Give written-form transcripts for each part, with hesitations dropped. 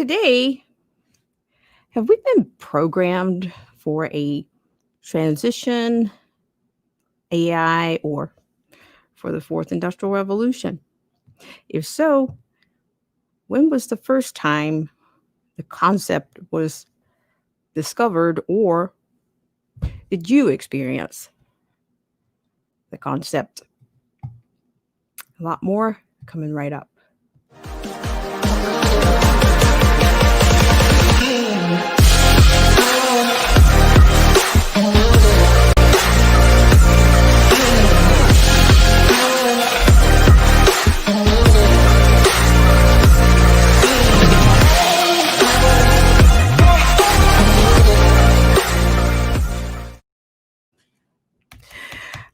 today, have we been programmed for a transition, AI, or for the fourth industrial revolution? If so, when was the first time the concept was discovered, or did you experience the concept? A lot more coming right up.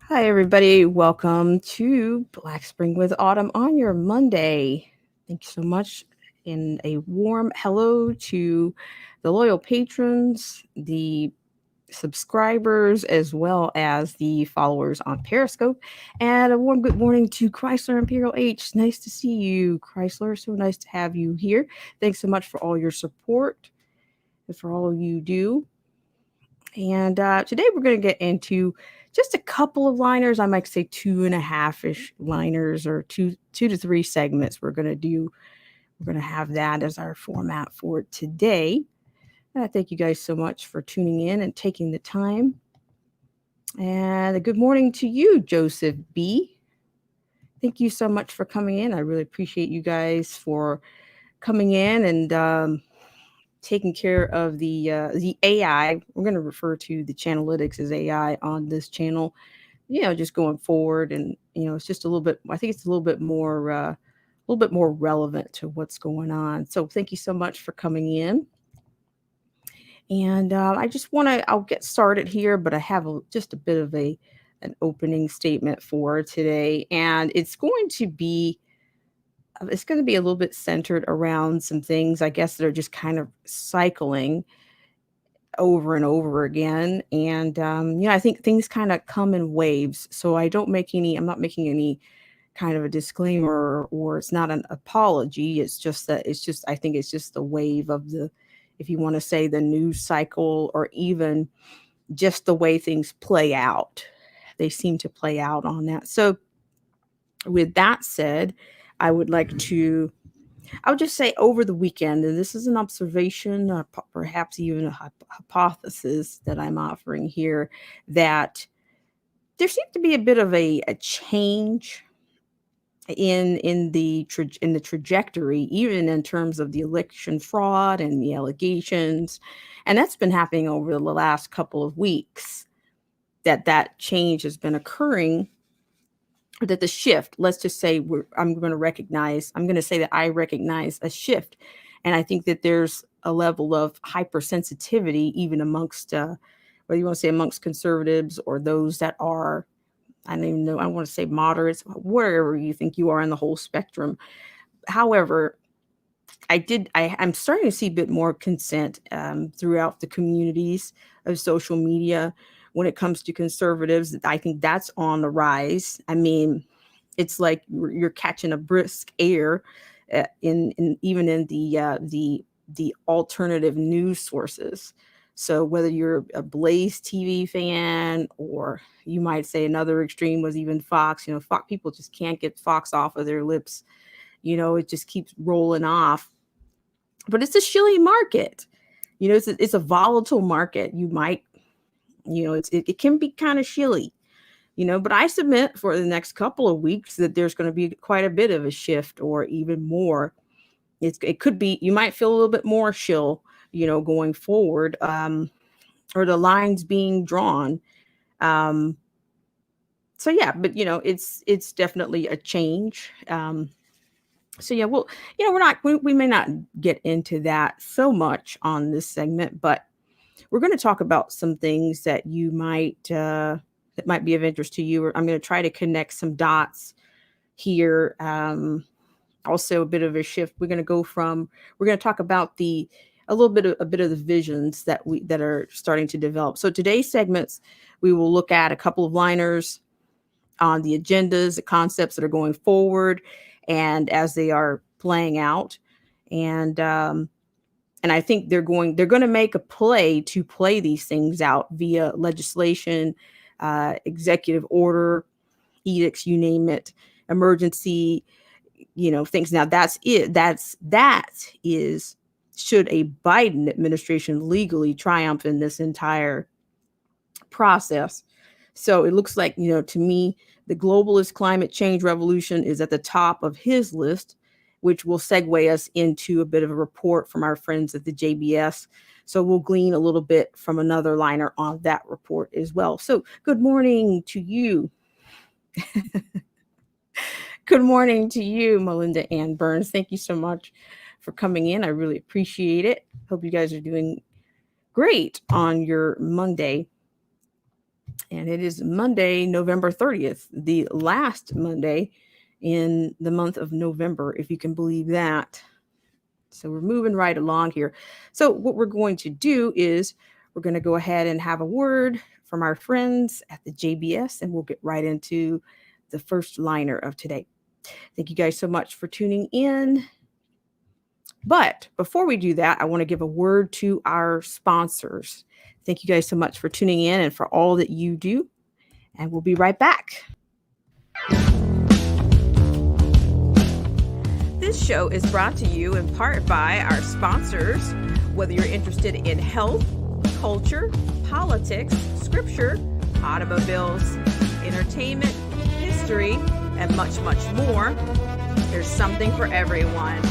Hi, everybody. Welcome to Black Spring with Autumn on your Monday. Thank you so much. And a warm hello to the loyal patrons, the subscribers, as well as the followers on Periscope. And a warm good morning to Chrysler Imperial H. Nice to see you, Chrysler. So nice to have you here. Thanks so much for all your support and for all you do. And today we're going to get into just a couple of liners. I might say 2.5-ish liners, or two to three segments we're going to do. We're going to have that as our format for today. And I thank you guys so much for tuning in and taking the time. And a good morning to you, Joseph B. Thank you so much for coming in. I really appreciate you guys for coming in and taking care of the AI. We're going to refer to the Channelytics as AI on this channel. Just going forward, and it's just a little bit. I think it's a little bit more relevant to what's going on. So thank you so much for coming in. And I just want to. I'll get started here, but I have just a bit of an opening statement for today, and it's going to be a little bit centered around some things, I guess, that are just kind of cycling over and over again. And, I think things kind of come in waves. So I'm not making any kind of a disclaimer, or it's not an apology. I think it's just the wave of if you want to say, the news cycle, or even just the way things play out. They seem to play out on that. So with that said, I would just say, over the weekend, and this is an observation, or perhaps even a hypothesis that I'm offering here, that there seems to be a bit of a change in the trajectory, even in terms of the election fraud and the allegations, and that's been happening over the last couple of weeks. That change has been occurring. That the shift, let's just say, I'm going to say that I recognize a shift. And I think that there's a level of hypersensitivity, even amongst, whether you want to say amongst conservatives, or those that are, I don't even know, I want to say moderates, wherever you think you are in the whole spectrum. However, I'm starting to see a bit more consent throughout the communities of social media when it comes to conservatives. I think that's on the rise. I mean, it's like you're catching a brisk air even in the alternative news sources. So whether you're a Blaze TV fan, or you might say another extreme was even Fox. Fox people just can't get Fox off of their lips. It just keeps rolling off. But it's a shilly market. It's a volatile market. It can be kind of shilly, but I submit for the next couple of weeks that there's going to be quite a bit of a shift, or even more. It could be, you might feel a little bit more chill, going forward, or the lines being drawn. So yeah, but it's definitely a change. So yeah, well, we may not get into that so much on this segment, but we're going to talk about some things that that might be of interest to you. I'm going to try to connect some dots here. Also a bit of a shift. We're going to talk about a bit of the visions that are starting to develop. So today's segments, we will look at a couple of liners on the agendas, the concepts that are going forward, and as they are playing out. And And I think they're going to make a play to play these things out via legislation, executive order, edicts, you name it, emergency, things. Now that's it. That is should a Biden administration legally triumph in this entire process. So it looks like, to me, the globalist climate change revolution is at the top of his list, which will segue us into a bit of a report from our friends at the JBS. So we'll glean a little bit from another liner on that report as well. So good morning to you. Good morning to you, Melinda Ann Burns. Thank you so much for coming in. I really appreciate it. Hope you guys are doing great on your Monday. And it is Monday, November 30th, the last Monday in the month of November, if you can believe that. So we're moving right along here. So what we're going to do is we're going to go ahead and have a word from our friends at the JBS, and we'll get right into the first liner of today. Thank you guys so much for tuning in. But before we do that, I want to give a word to our sponsors. Thank you guys so much for tuning in and for all that you do. And we'll be right back. This show is brought to you in part by our sponsors. Whether you're interested in health, culture, politics, scripture, automobiles, entertainment, history, and much, much more, there's something for everyone.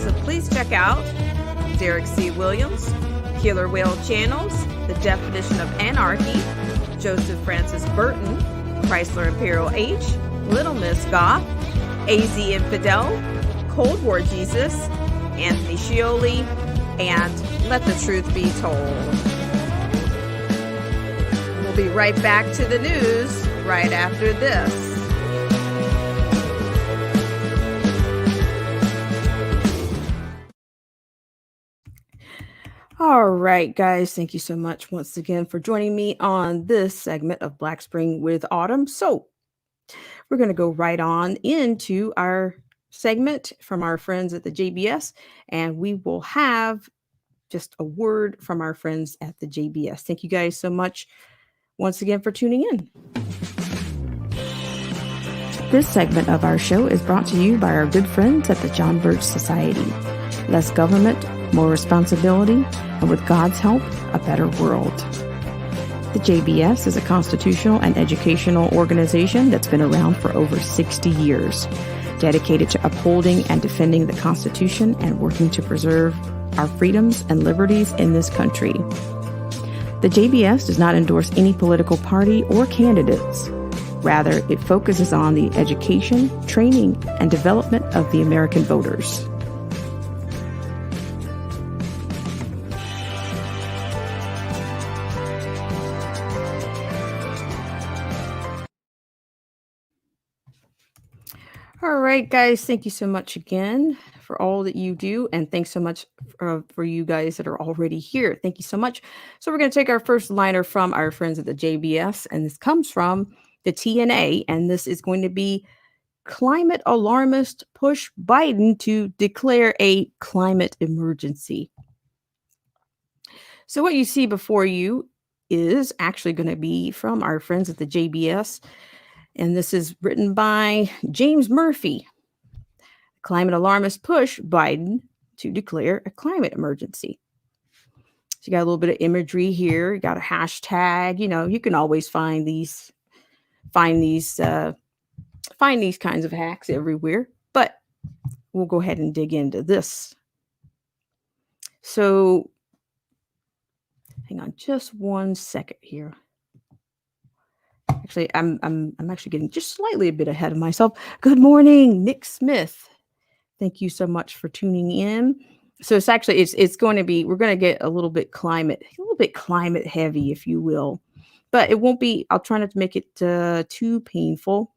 So please check out Derek C. Williams, Killer Whale Channels, The Definition of Anarchy, Joseph Francis Burton, Chrysler Imperial H, Little Miss Goth, AZ Infidel, Cold War Jesus, Anthony Scioli, and Let the Truth Be Told. We'll be right back to the news right after this. All right, guys, thank you so much once again for joining me on this segment of Black Spring with Autumn. So we're going to go right on into our segment from our friends at the JBS, and we will have just a word from our friends at the JBS. Thank you guys so much once again for tuning in. This segment of our show is brought to you by our good friends at the John Birch Society. Less government, more responsibility, and with God's help, a better world. The JBS is a constitutional and educational organization that's been around for over 60 years, dedicated to upholding and defending the Constitution and working to preserve our freedoms and liberties in this country. The JBS does not endorse any political party or candidates. Rather, it focuses on the education, training, and development of the American voters. All right, guys, thank you so much again for all that you do. And thanks so much for you guys that are already here. Thank you so much. So we're going to take our first liner from our friends at the JBS, and this comes from the TNA, and this is going to be climate alarmist push Biden to declare a climate emergency. So what you see before you is actually going to be from our friends at the JBS, and this is written by James Murphy. Climate alarmists push Biden to declare a climate emergency. So you got a little bit of imagery here. You got a hashtag. You can always find these kinds of hacks everywhere. But we'll go ahead and dig into this. So hang on just one second here. Actually, I'm actually getting just slightly a bit ahead of myself. Good morning, Nick Smith. Thank you so much for tuning in. So it's going to be, we're going to get a little bit climate heavy, if you will, but it won't be, I'll try not to make it too painful,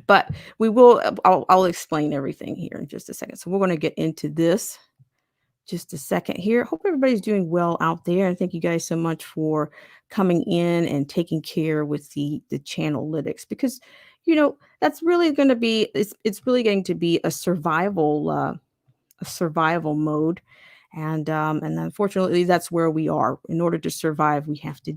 but I'll explain everything here in just a second. So we're going to get into this just a second here. Hope everybody's doing well out there. And thank you guys so much for coming in and taking care with the channelytics, because that's really going to be, it's really going to be a survival a survival mode. And unfortunately, that's where we are. In order to survive, we have to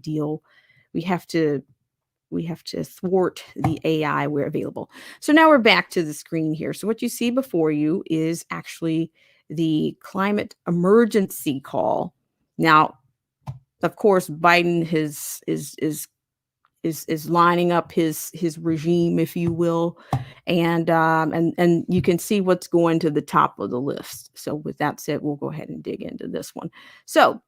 we have to thwart the AI where available. So now we're back to the screen here. So what you see before you is actually the climate emergency call. Now, of course, Biden is lining up his regime, if you will, and you can see what's going to the top of the list. So with that said, we'll go ahead and dig into this one. So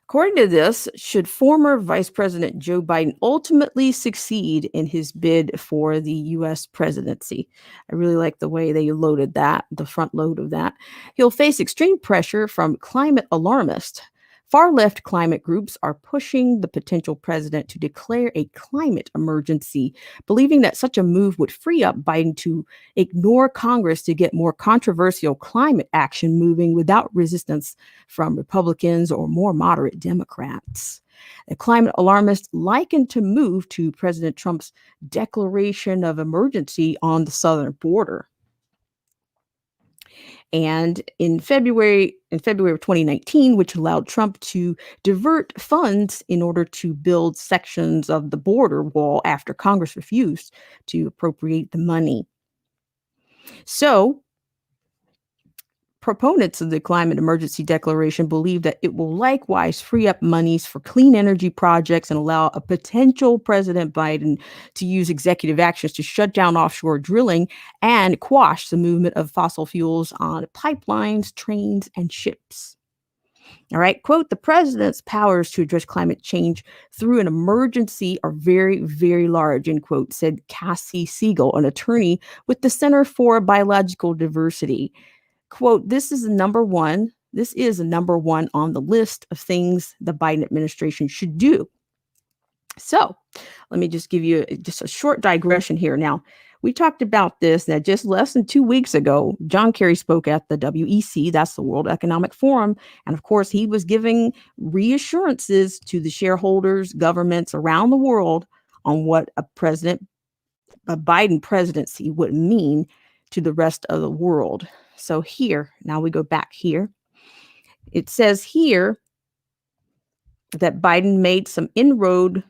according to this, should former Vice President Joe Biden ultimately succeed in his bid for the U.S. presidency? I really like the way they loaded that, the front load of that. He'll face extreme pressure from climate alarmists. Far left climate groups are pushing the potential president to declare a climate emergency, believing that such a move would free up Biden to ignore Congress to get more controversial climate action moving without resistance from Republicans or more moderate Democrats. The climate alarmists likened to move to President Trump's declaration of emergency on the southern border. And in February of 2019, which allowed Trump to divert funds in order to build sections of the border wall after Congress refused to appropriate the money. So proponents of the climate emergency declaration believe that it will likewise free up monies for clean energy projects and allow a potential President Biden to use executive actions to shut down offshore drilling and quash the movement of fossil fuels on pipelines, trains, and ships. All right, quote, the president's powers to address climate change through an emergency are very, very large, end quote, said Cassie Siegel, an attorney with the Center for Biological Diversity. Quote, this is a number one on the list of things the Biden administration should do. So let me just give you just a short digression here. Now, we talked about this that just less than 2 weeks ago, John Kerry spoke at the WEC, that's the World Economic Forum. And of course, he was giving reassurances to the shareholders, governments around the world on what a Biden presidency would mean to the rest of the world. So here, now we go back here. It says here that Biden made some inroads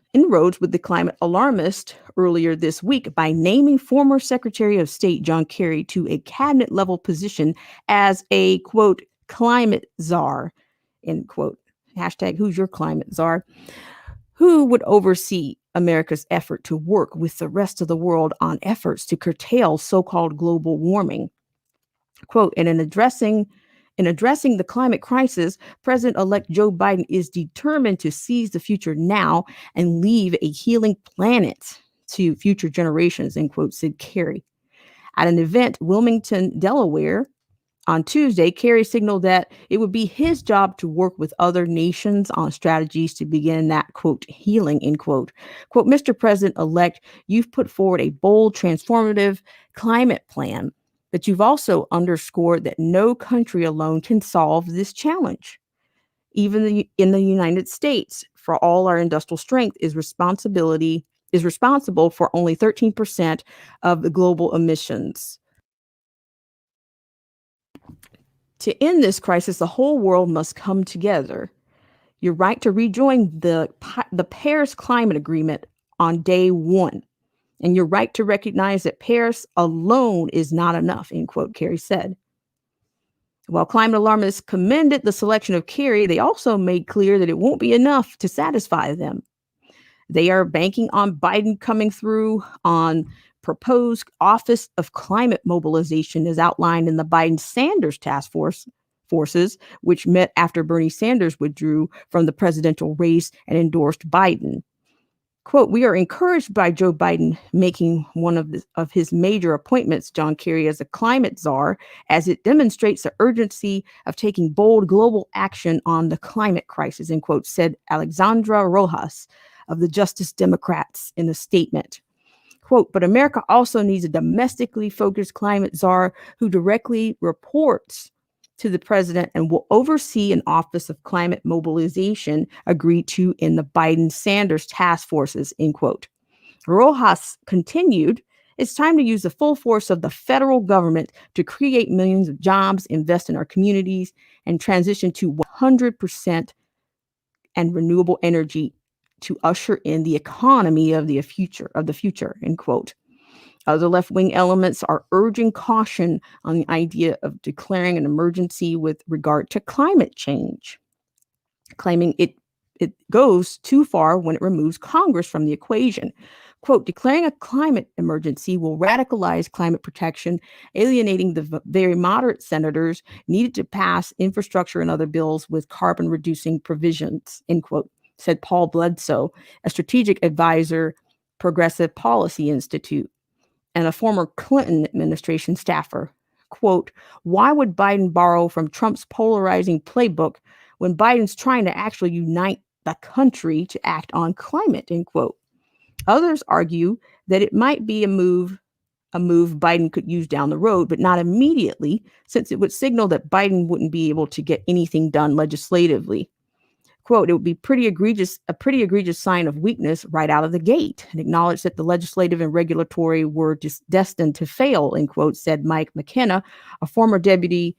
with the climate alarmist earlier this week by naming former Secretary of State John Kerry to a cabinet level position as a, quote, climate czar, end quote. Hashtag who's your climate czar, who would oversee America's effort to work with the rest of the world on efforts to curtail so-called global warming. Quote, and in addressing the climate crisis, President-elect Joe Biden is determined to seize the future now and leave a healing planet to future generations, end quote, said Kerry. At an event, Wilmington, Delaware, on Tuesday, Kerry signaled that it would be his job to work with other nations on strategies to begin that, quote, healing, end quote. Quote, Mr. President-elect, you've put forward a bold, transformative climate plan, but you've also underscored that no country alone can solve this challenge. Even in the United States, for all our industrial strength, is responsible for only 13% of the global emissions. To end this crisis, the whole world must come together. Your right to rejoin the Paris Climate Agreement on day one, and your right to recognize that Paris alone is not enough, end quote, Kerry said. While climate alarmists commended the selection of Kerry, they also made clear that it won't be enough to satisfy them. They are banking on Biden coming through on proposed Office of Climate Mobilization as outlined in the Biden-Sanders task forces, which met after Bernie Sanders withdrew from the presidential race and endorsed Biden. Quote, we are encouraged by Joe Biden making one of his major appointments, John Kerry, as a climate czar, as it demonstrates the urgency of taking bold global action on the climate crisis, end quote, said Alexandra Rojas of the Justice Democrats in a statement. Quote, but America also needs a domestically focused climate czar who directly reports to the president and will oversee an Office of Climate Mobilization agreed to in the Biden-Sanders task forces, end quote. Rojas continued, It's time to use the full force of the federal government to create millions of jobs, invest in our communities, and transition to 100% and renewable energy to usher in the economy of the future, end quote. Other left wing elements are urging caution on the idea of declaring an emergency with regard to climate change, claiming it goes too far when it removes Congress from the equation. Quote, declaring a climate emergency will radicalize climate protection, alienating the very moderate senators needed to pass infrastructure and other bills with carbon reducing provisions, end quote, said Paul Bledsoe, a strategic advisor, Progressive Policy Institute, and a former Clinton administration staffer. Quote, why would Biden borrow from Trump's polarizing playbook when Biden's trying to actually unite the country to act on climate, end quote. Others argue that it might be a move Biden could use down the road, but not immediately, since it would signal that Biden wouldn't be able to get anything done legislatively. Quote, it would be a pretty egregious sign of weakness right out of the gate, and acknowledge that the legislative and regulatory were just destined to fail, end quote, said Mike McKenna, a former deputy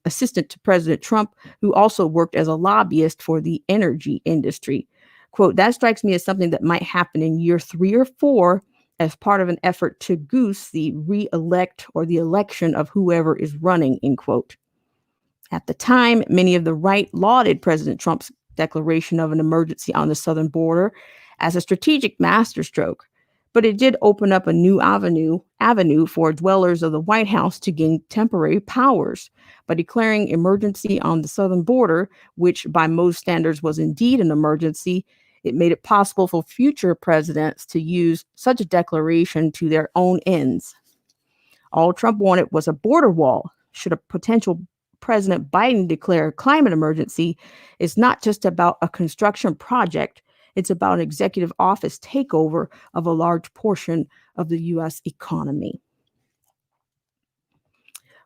assistant to President Trump, who also worked as a lobbyist for the energy industry. Quote, that strikes me as something that might happen in year 3 or 4 as part of an effort to goose the re-elect or the election of whoever is running, end quote. At the time, many of the right lauded President Trump's declaration of an emergency on the southern border as a strategic masterstroke, but it did open up a new avenue for dwellers of the White House to gain temporary powers. By declaring emergency on the southern border, which by most standards was indeed an emergency, it made it possible for future presidents to use such a declaration to their own ends. All Trump wanted was a border wall. Should a potential President Biden declare a climate emergency, it's not just about a construction project. It's about an executive office takeover of a large portion of the U.S. economy.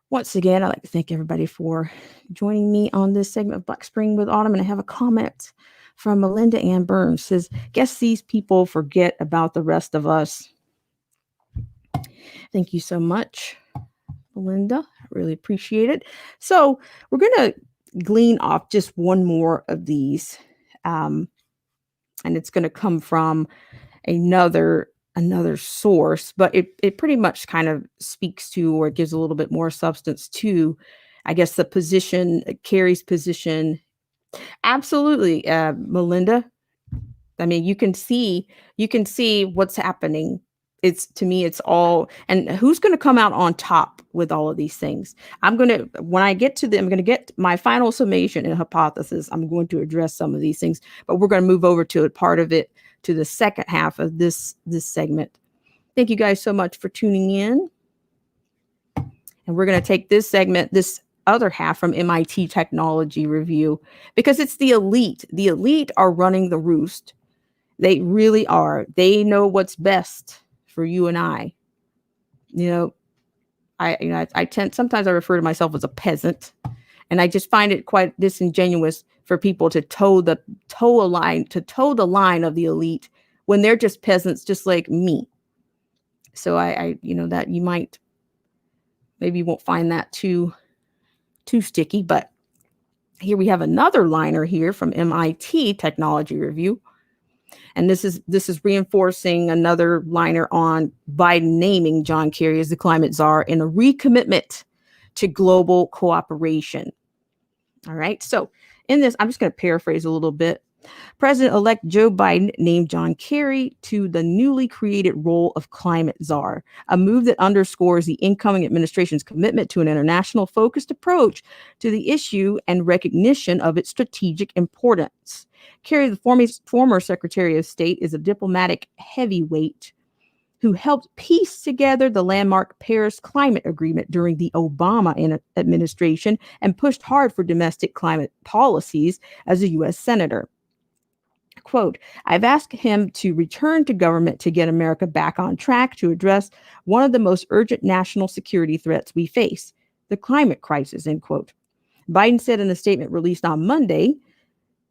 Once again, I'd like to thank everybody for joining me on this segment of Black Spring with Autumn. And I have a comment from Melinda Ann Burns. Says, guess these people forget about the rest of us. Thank you so much, Melinda. I really appreciate it. So we're going to glean off just one more of these. And it's going to come from another source, but it pretty much kind of speaks to, or it gives a little bit more substance to, I guess, the position, Kerry's position. Absolutely, Melinda. I mean, you can see what's happening. To me, it's all, and who's going to come out on top with all of these things? When I get to them, I'm going to get my final summation and hypothesis. I'm going to address some of these things, but we're going to move over to a part of it, to the second half of this segment. Thank you guys so much for tuning in. And we're going to take this segment, this other half, from MIT Technology Review, because it's the elite. The elite are running the roost. They really are. They know what's best for you and I. Sometimes I refer to myself as a peasant, and I just find it quite disingenuous for people to toe the line of the elite when they're just peasants, just like me. So I that you maybe won't find that too sticky, but here we have another liner here from MIT Technology Review. And this is reinforcing another liner on Biden naming John Kerry as the climate czar in a recommitment to global cooperation. All right. So in this, I'm just going to paraphrase a little bit. President-elect Joe Biden named John Kerry to the newly created role of climate czar, a move that underscores the incoming administration's commitment to an international focused approach to the issue and recognition of its strategic importance. Kerry, the former Secretary of State, is a diplomatic heavyweight who helped piece together the landmark Paris Climate Agreement during the Obama administration and pushed hard for domestic climate policies as a U.S. Senator. Quote, I've asked him to return to government to get America back on track to address one of the most urgent national security threats we face, the climate crisis, end quote. Biden said in a statement released on Monday,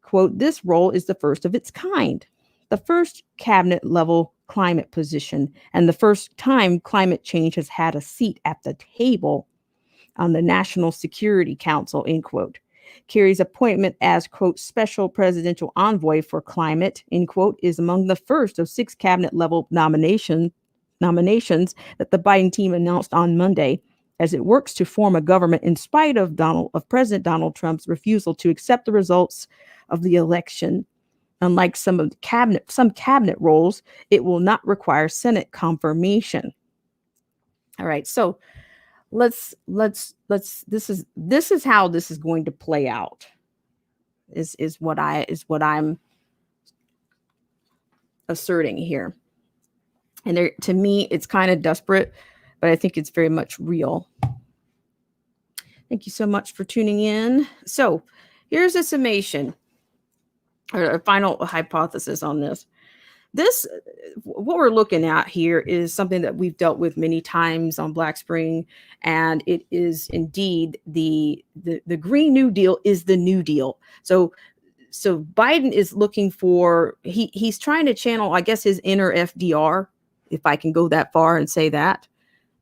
quote, this role is the first of its kind, the first cabinet level climate position, and the first time climate change has had a seat at the table on the National Security Council, end quote. Kerry's appointment as, quote, special presidential envoy for climate, end quote, is among the first of 6 cabinet level nominations that the Biden team announced on Monday as it works to form a government in spite of President Donald Trump's refusal to accept the results of the election. Unlike some cabinet roles, it will not require Senate confirmation. All right, so let's this is how this is going to play out. Is what I'm asserting here. And there, to me, it's kind of desperate, but I think it's very much real. Thank you so much for tuning in. So here's a summation or a final hypothesis on this. What we're looking at here is something that we've dealt with many times on Black Spring, and it is indeed the Green New Deal is the New Deal. So Biden is looking for, he's trying to channel, I guess, his inner FDR, if I can go that far and say that.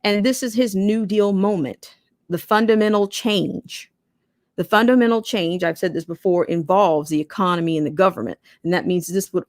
And this is his New Deal moment, the fundamental change. The fundamental change, I've said this before, involves the economy and the government. And that means this is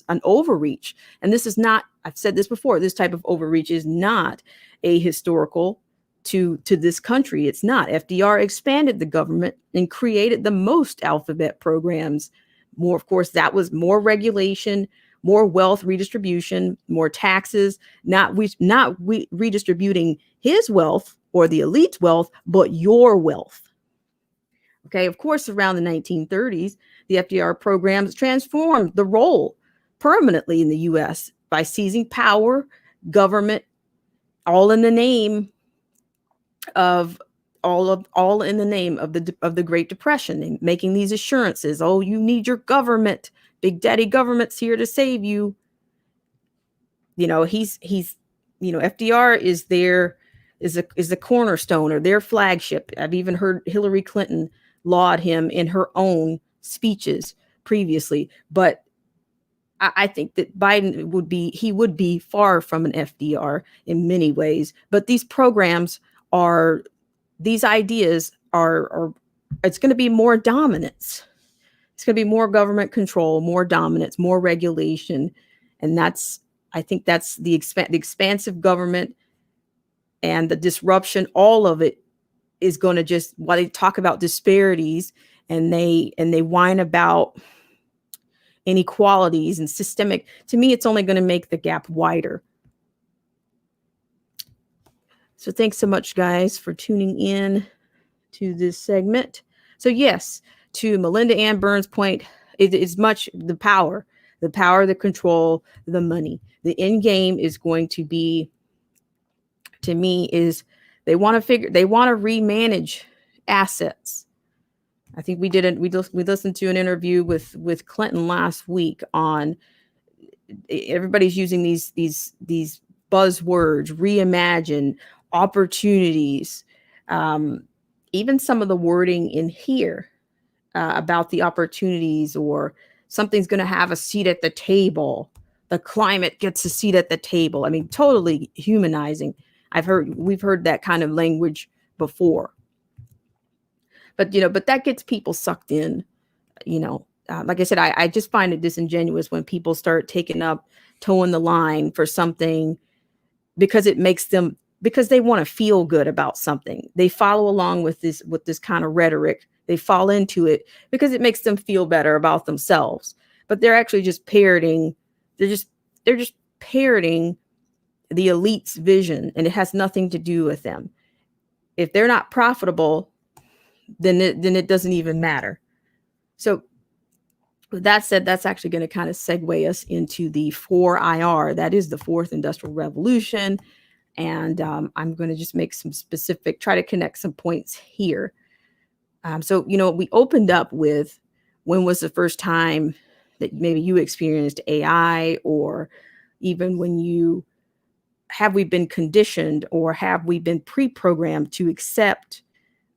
an overreach. And this is not, I've said this before, this type of overreach is not a historical to this country. It's not. FDR expanded the government and created the most alphabet programs. More, of course, that was more regulation, more wealth redistribution, more taxes, not redistributing his wealth or the elite's wealth, but your wealth. Okay, of course, around the 1930s, the FDR programs transformed the role permanently in the U.S. by seizing power, government, all in the name of the Great Depression, and making these assurances. Oh, you need your government. Big Daddy government's here to save you. You know, FDR is the cornerstone or their flagship. I've even heard Hillary Clinton laud him in her own speeches previously. But I think that Biden would be far from an FDR in many ways. But these programs these ideas are it's going to be more dominance. It's going to be more government control, more dominance, more regulation. And I think that's the expansive government and the disruption. All of it is going to just, while they talk about disparities and they whine about inequalities and systemic, to me, it's only going to make the gap wider. So thanks so much, guys, for tuning in to this segment. So yes, to Melinda Ann Burns' point, it is much the power, the control, the money. The end game is going to be, to me, is they want to remanage assets. I think we listened to an interview with Clinton last week on, everybody's using these buzzwords, reimagine, opportunities, even some of the wording in here about the opportunities, or something's going to have a seat at the table. The climate gets a seat at the table. I mean, totally humanizing. We've heard that kind of language before. But that gets people sucked in. Like I said, I just find it disingenuous when people start towing the line for something because they want to feel good about something. They follow along with this kind of rhetoric. They fall into it because it makes them feel better about themselves. But they're actually just parroting. They're just parroting the elite's vision, and it has nothing to do with them. If they're not profitable, then it doesn't even matter. So with that said, that's actually going to kind of segue us into the 4IR. That is the fourth industrial revolution. And I'm going to just make try to connect some points here. So we opened up with, when was the first time that maybe you experienced AI, or even have we been conditioned, or have we been pre-programmed to accept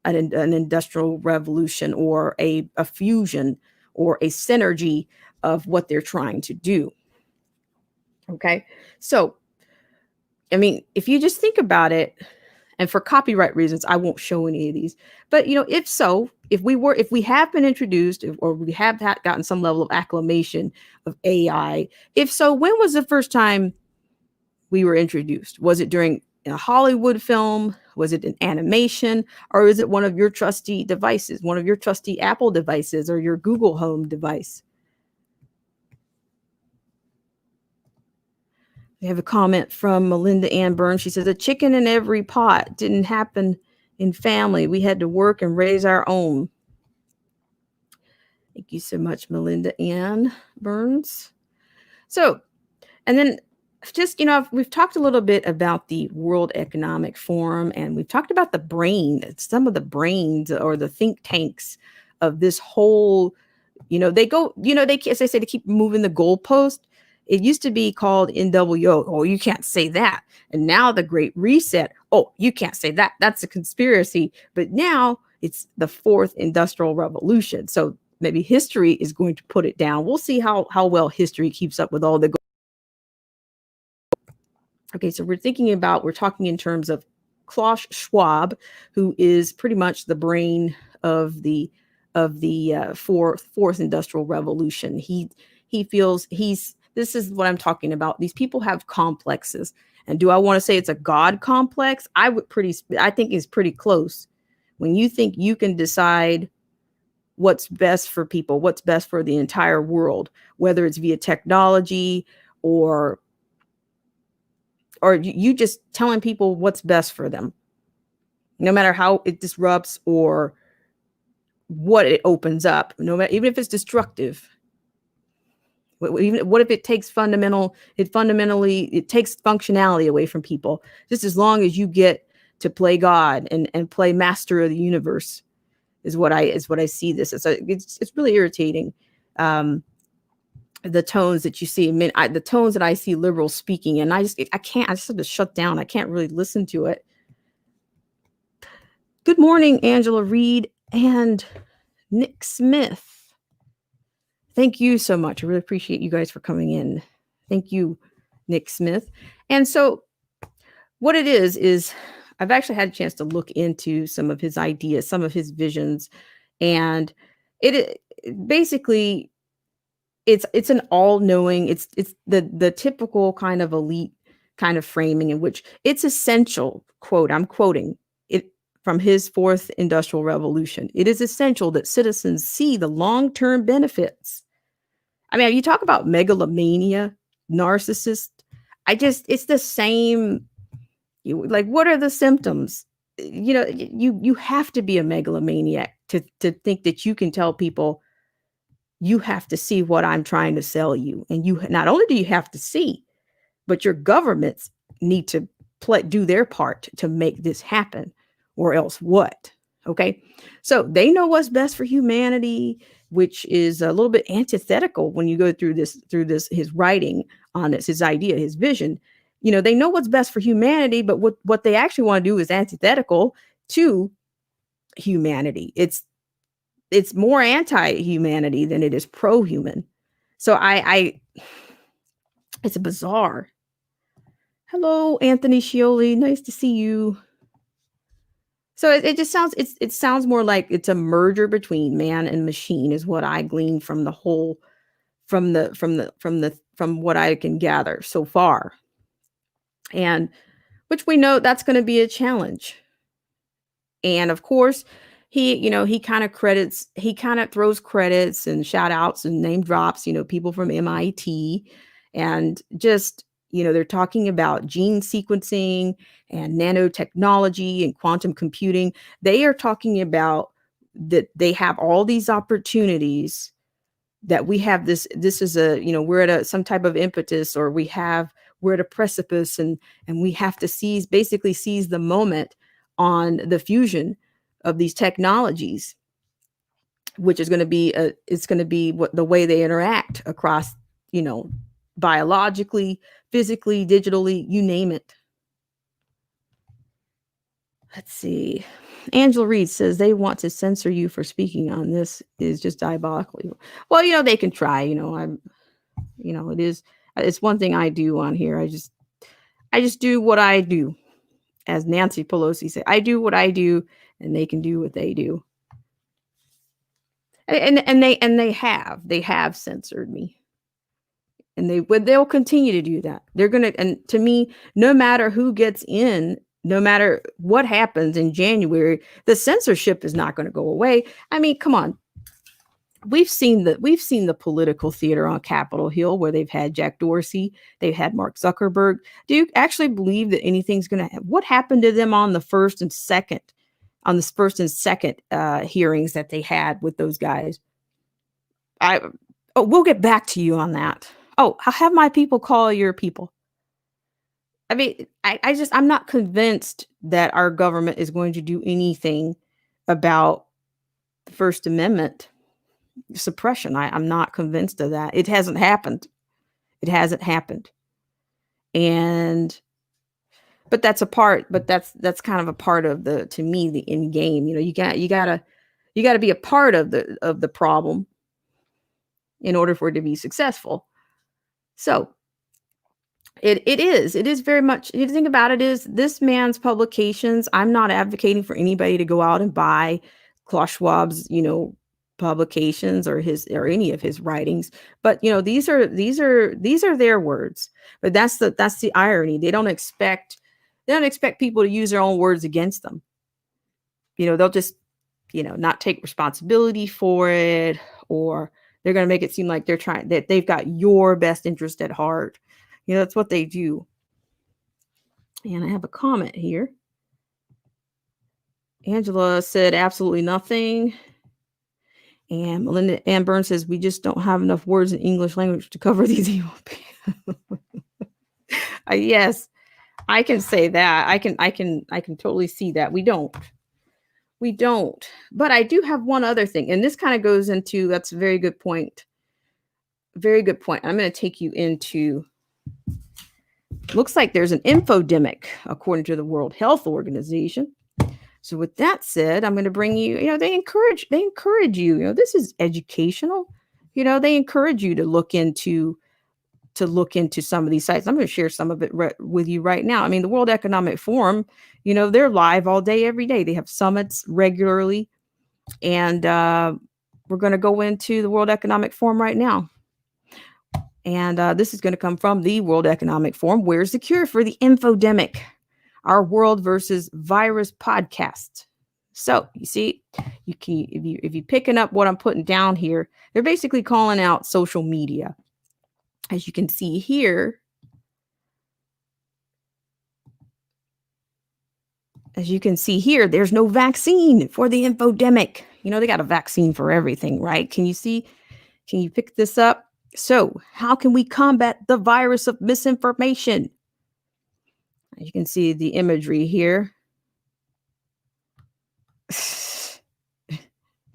an industrial revolution, or a fusion, or a synergy of what they're trying to do? Okay. So, I mean, if you just think about it, and for copyright reasons, I won't show any of these. But if so, if we have been introduced, or we have gotten some level of acclamation of AI, if so, when was the first time we were introduced? Was it during a Hollywood film? Was it an animation? Or is it one of your trusty devices, one of your trusty Apple devices or your Google Home device? We have a comment from Melinda Ann Burns. She says, a chicken in every pot didn't happen in family. We had to work and raise our own. Thank you so much, Melinda Ann Burns. So, and then just, we've talked a little bit about the World Economic Forum, and we've talked about the brain, some of the brains or the think tanks of this whole, they go, as I say, they keep moving the goalpost. It used to be called NWO. Oh, you can't say that. And now the Great Reset. Oh, you can't say that. That's a conspiracy. But now it's the fourth industrial revolution. So maybe history is going to put it down. We'll see how well history keeps up with all the. Okay, so we're talking in terms of Klaus Schwab, who is pretty much the brain of the fourth industrial revolution. He feels this is what I'm talking about. These people have complexes. And do I want to say it's a God complex? I think it's pretty close. When you think you can decide what's best for people, what's best for the entire world, whether it's via technology or you just telling people what's best for them, no matter how it disrupts or what it opens up, no matter, even if it's destructive. Even what if it takes it takes functionality away from people, just as long as you get to play God and play master of the universe is what I see this as. It's really irritating. The tones that you see, the tones that I see liberals speaking, and I just have to shut down. I can't really listen to it. Good morning, Angela Reed and Nick Smith. Thank you so much. I really appreciate you guys for coming in. Thank you, Nick Smith. And so what it is I've actually had a chance to look into some of his ideas, some of his visions, and it basically it's an all-knowing, it's the typical kind of elite kind of framing in which it's essential, I'm quoting it from his fourth industrial revolution. It is essential that citizens see the long-term benefits. I mean, you talk about megalomania, narcissist. It's the same. What are the symptoms? You have to be a megalomaniac to think that you can tell people, you have to see what I'm trying to sell you. And you not only do you have to see, but your governments need to do their part to make this happen, or else what? Okay. So they know what's best for humanity, which is a little bit antithetical when you go through this, his writing on this, his idea, his vision. They know what's best for humanity, but what they actually want to do is antithetical to humanity. It's more anti-humanity than it is pro-human. So it's a bizarre. Hello, Anthony Scioli. Nice to see you. So it just sounds, it sounds more like it's a merger between man and machine is what I glean from the whole, from what I can gather so far. And which we know that's going to be a challenge. And of course, he kind of throws credits and shout outs and name drops, people from MIT, and just, they're talking about gene sequencing and nanotechnology and quantum computing. They are talking about that they have all these opportunities, that we have this is we're at some type of impetus, or we're at a precipice, and we have to seize the moment on the fusion of these technologies, which is going to be it's going to be what the way they interact across, biologically, physically, digitally, you name it. Let's see. Angela Reed says they want to censor you for speaking on this is just diabolically. Well, they can try, it is. It's one thing I do on here. I just do what I do. As Nancy Pelosi said, I do what I do and they can do what they do. And they have censored me. And they'll continue to do that. They're going to, and to me, no matter who gets in, no matter what happens in January, the censorship is not going to go away. I mean, come on. We've seen the political theater on Capitol Hill where they've had Jack Dorsey, they've had Mark Zuckerberg. Do you actually believe that anything's going to what happened to them on the first and second hearings that they had with those guys? I Oh, we'll get back to you on that. Oh, I'll have my people call your people. I mean, I'm not convinced that our government is going to do anything about the First Amendment suppression. I'm not convinced of that. It hasn't happened. It hasn't happened. And but that's kind of a part of the to me the end game. You gotta be a part of the problem in order for it to be successful. So it is very much, you think about it, is this man's publications. I'm not advocating for anybody to go out and buy Klaus Schwab's, publications or his or any of his writings. But these are their words. But that's the irony. They don't expect people to use their own words against them. They'll just, not take responsibility for it, or they're going to make it seem like that they've got your best interest at heart. That's what they do. And I have a comment here. Angela said absolutely nothing. And Melinda Ann Burns says, we just don't have enough words in English language to cover these evil people. Yes, I can say that. I can totally see that. We don't. But I do have one other thing. And this kind of goes into, that's a very good point. Very good point. I'm going to take you into, looks like there's an infodemic according to the World Health Organization. So with that said, I'm going to bring you, they encourage you, this is educational. They encourage you to look into some of these sites. I'm going to share some of it with you right now. I mean, the World Economic Forum, they're live all day, every day. They have summits regularly. And we're going to go into the World Economic Forum right now. And this is going to come from the World Economic Forum. Where's the cure for the infodemic? Our World versus Virus podcast. So you see, if you picking up what I'm putting down here, they're basically calling out social media. As you can see here, there's no vaccine for the infodemic. They got a vaccine for everything, right? Can you pick this up? So how can we combat the virus of misinformation? You can see the imagery here.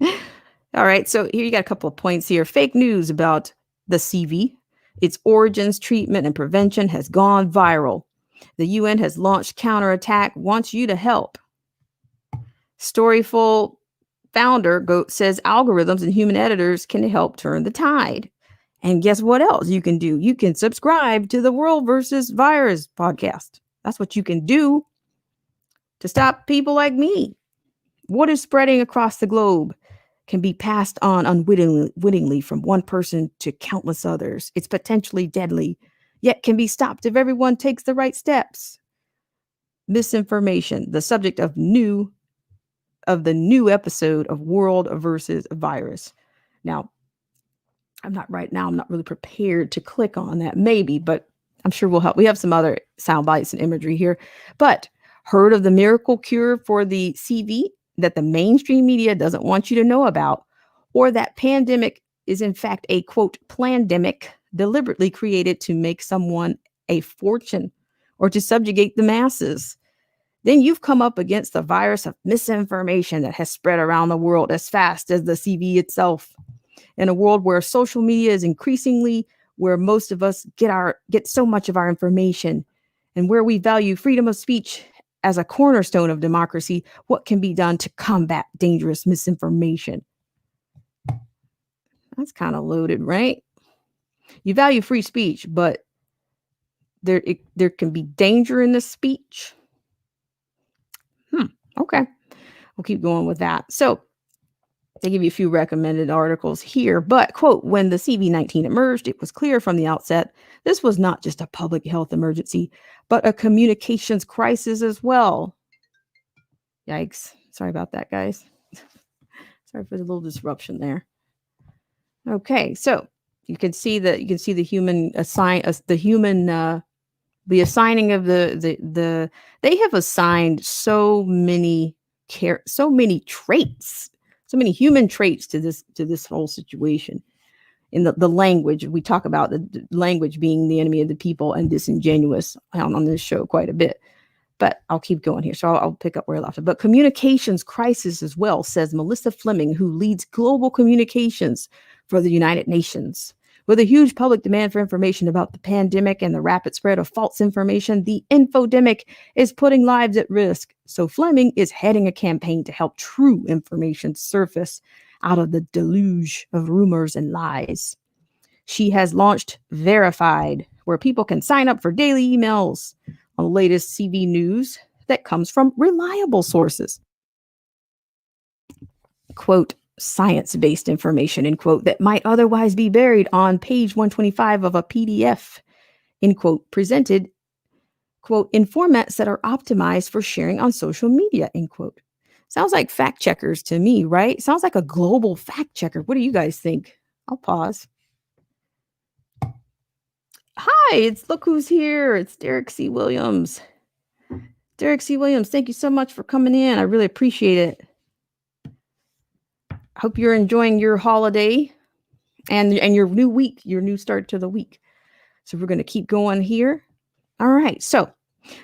All right, so here you got a couple of points here. Fake news about the CV, its origins, treatment, and prevention has gone viral. The UN has launched counterattack, wants you to help. Storyful founder says algorithms and human editors can help turn the tide. And guess what else you can do? You can subscribe to the World versus Virus podcast. That's what you can do to stop people like me. What is spreading across the globe can be passed on unwittingly from one person to countless others. It's potentially deadly, yet can be stopped if everyone takes the right steps. Misinformation, the subject of the new episode of World versus Virus. Now, I'm not really prepared to click on that, maybe, but I'm sure we'll help. We have some other sound bites and imagery here. But heard of the miracle cure for the CV that the mainstream media doesn't want you to know about, or that pandemic is in fact a, quote, plandemic deliberately created to make someone a fortune or to subjugate the masses? Then you've come up against the virus of misinformation that has spread around the world as fast as the CV itself. In a world where social media is increasingly where most of us get so much of our information, and where we value freedom of speech as a cornerstone of democracy, what can be done to combat dangerous misinformation? That's kind of loaded, right? You value free speech, but there can be danger in this speech. Okay, we'll keep going with that. So they give you a few recommended articles here, but quote, when the CV-19 emerged, it was clear from the outset this was not just a public health emergency, but a communications crisis as well. Yikes. Sorry about that, guys. Sorry for the little disruption there. Okay, so you can see the human the assigning of the they have assigned so many traits, so many human traits to this whole situation. In the language, we talk about the language being the enemy of the people and disingenuous on this show quite a bit. But I'll keep going here. So I'll pick up where I left it. But communications crisis as well, says Melissa Fleming, who leads global communications for the United Nations. With a huge public demand for information about the pandemic and the rapid spread of false information, the infodemic is putting lives at risk. So Fleming is heading a campaign to help true information surface out of the deluge of rumors and lies. She has launched Verified, where people can sign up for daily emails on the latest CV news that comes from reliable sources. Quote, science-based information, end quote, that might otherwise be buried on page 125 of a PDF, end quote, presented, quote, in formats that are optimized for sharing on social media, end quote. Sounds like fact checkers to me, right? Sounds like a global fact checker. What do you guys think? I'll pause. Hi, look who's here. It's Derek C. Williams. Derek C. Williams, thank you so much for coming in. I really appreciate it. I hope you're enjoying your holiday and your new week, your new start to the week. So we're going to keep going here. All right. So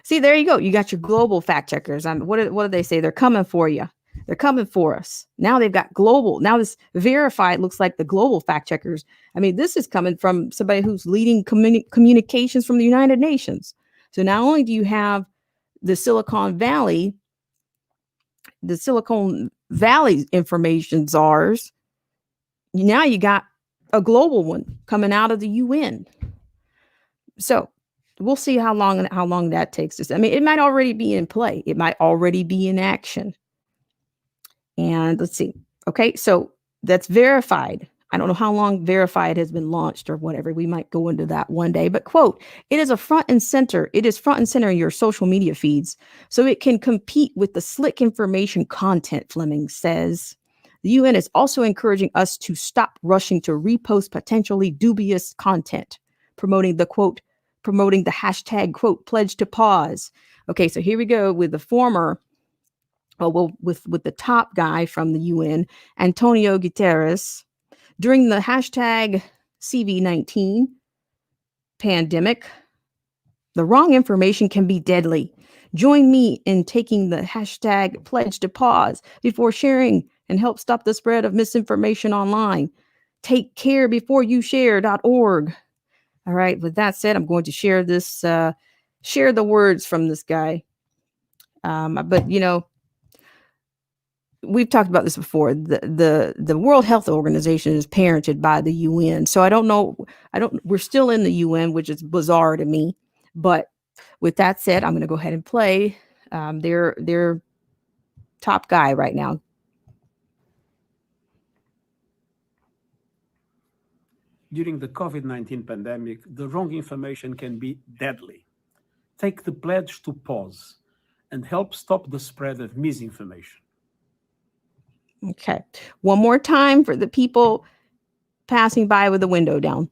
see, there you go. You got your global fact checkers. What do they say? They're coming for you. They're coming for us. Now they've got global. Now this Verified looks like the global fact checkers. I mean, this is coming from somebody who's leading communications from the United Nations. So not only do you have the Silicon Valley information czars, now you got a global one coming out of the UN. So we'll see how long that takes us. I mean, it might already be in play. It might already be in action. And let's see. Okay, so that's Verified. I don't know how long Verified has been launched or whatever. We might go into that one day. But quote, it is front and center in your social media feeds, so it can compete with the slick information content, Fleming says. The UN is also encouraging us to stop rushing to repost potentially dubious content, promoting the hashtag, quote, pledge to pause. Okay, so here we go with the former, with the top guy from the UN, Antonio Guterres, during the hashtag CV-19 pandemic. The wrong information can be deadly. Join me in taking the hashtag pledge to pause before sharing and help stop the spread of misinformation online. Take care before you share.org. All right. With that said, I'm going to share the words from this guy. But we've talked about this before. The World Health Organization is parented by the UN. So we're still in the UN, which is bizarre to me. But with that said, I'm going to go ahead and play their top guy right now. During the COVID-19 pandemic, the wrong information can be deadly. Take the pledge to pause and help stop the spread of misinformation. Okay. One more time for the people passing by with the window down.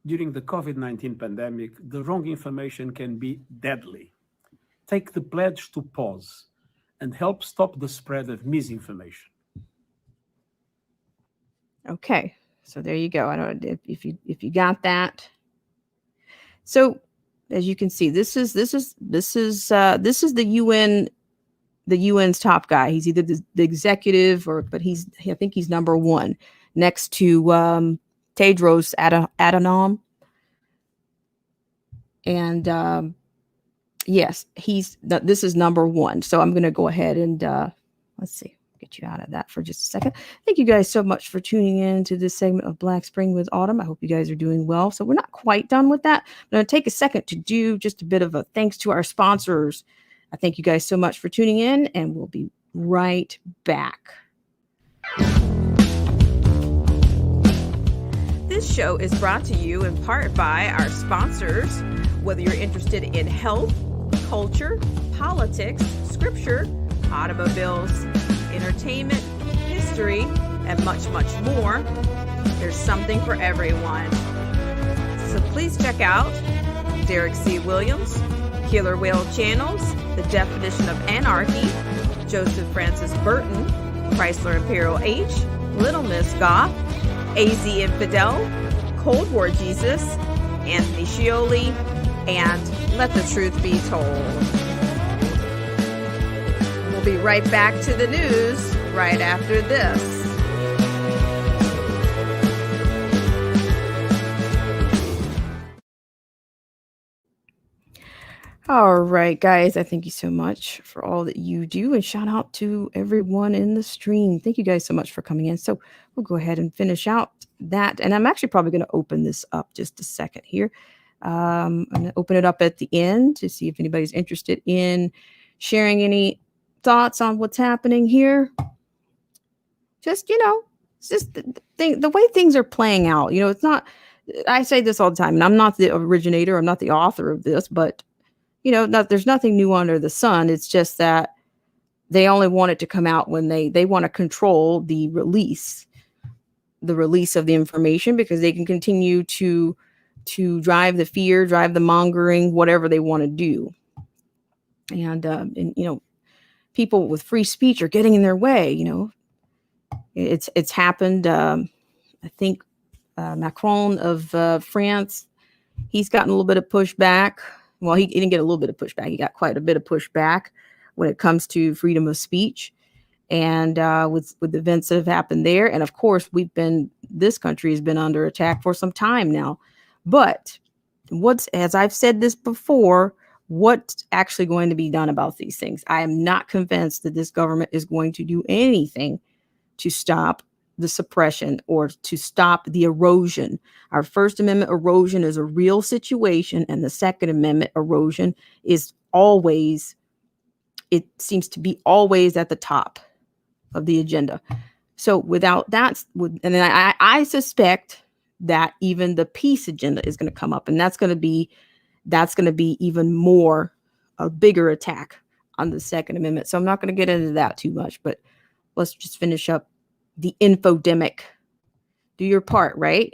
During the COVID-19 pandemic, the wrong information can be deadly. Take the pledge to pause and help stop the spread of misinformation. Okay. So there you go. I don't know if you got that. So as you can see, this is the UN. The UN's top guy. He's either the executive but I think he's number one next to Tedros Adhanom. And yes, this is number one. So I'm going to go ahead and let's see, get you out of that for just a second. Thank you guys so much for tuning in to this segment of Black Spring with Autumn. I hope you guys are doing well. So we're not quite done with that. I'm going to take a second to do just a bit of a thanks to our sponsors. I thank you guys so much for tuning in, and we'll be right back. This show is brought to you in part by our sponsors. Whether you're interested in health, culture, politics, scripture, automobiles, entertainment, history, and much, much more, there's something for everyone. So please check out Derek C. Williams, Killer Whale Channels, The Definition of Anarchy, Joseph Francis Burton, Chrysler Imperial H, Little Miss Goth, AZ Infidel, Cold War Jesus, Anthony Scioli, and Let the Truth Be Told. We'll be right back to the news right after this. All right, guys, I thank you so much for all that you do, and shout out to everyone in the stream. Thank you guys so much for coming in. So we'll go ahead and finish out that, and I'm actually probably going to open this up just a second here. I'm going to open it up at the end to see if anybody's interested in sharing any thoughts on what's happening here. Just, it's just the way things are playing out. It's not, I say this all the time, and I'm not the originator, I'm not the author of this, but there's nothing new under the sun. It's just that they only want it to come out when they want to control the release of the information, because they can continue to drive the fear, drive the mongering, whatever they want to do. And people with free speech are getting in their way. It's happened. I think Macron of France, he's gotten a little bit of pushback. Well, he didn't get a little bit of pushback. He got quite a bit of pushback when it comes to freedom of speech, and with the events that have happened there. And of course, this country has been under attack for some time now. But as I've said this before, what's actually going to be done about these things? I am not convinced that this government is going to do anything to stop the suppression or to stop the erosion. Our First Amendment erosion is a real situation, and the Second Amendment erosion is it seems to be always at the top of the agenda. So without that, and then I suspect that even the peace agenda is going to come up, and that's going to be even more a bigger attack on the Second Amendment. So I'm not going to get into that too much, but let's just finish up the infodemic. Do your part, right?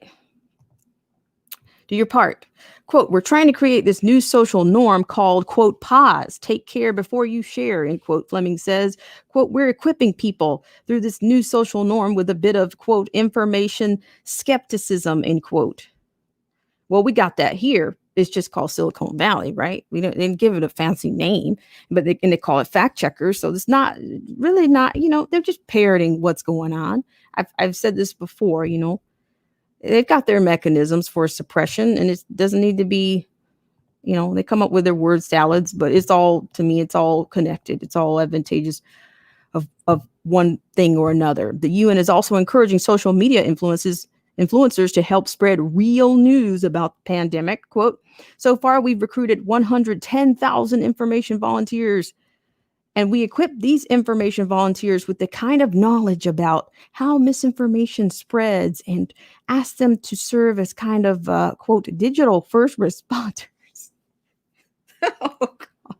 Do your part. Quote, we're trying to create this new social norm called, quote, pause, take care before you share, end quote. Fleming says, quote, we're equipping people through this new social norm with a bit of, quote, information skepticism, end quote. Well, we got that here. It's just called Silicon Valley, right? We didn't give it a fancy name, but they call it fact checkers. So it's not, they're just parroting what's going on. I've said this before, they've got their mechanisms for suppression, and it doesn't need to be, they come up with their word salads, but to me, it's all connected. It's all advantageous of one thing or another. The UN is also encouraging social media influencers to help spread real news about the pandemic. Quote, so far, we've recruited 110,000 information volunteers, and we equip these information volunteers with the kind of knowledge about how misinformation spreads and ask them to serve as kind of, quote, digital first responders. Oh, God.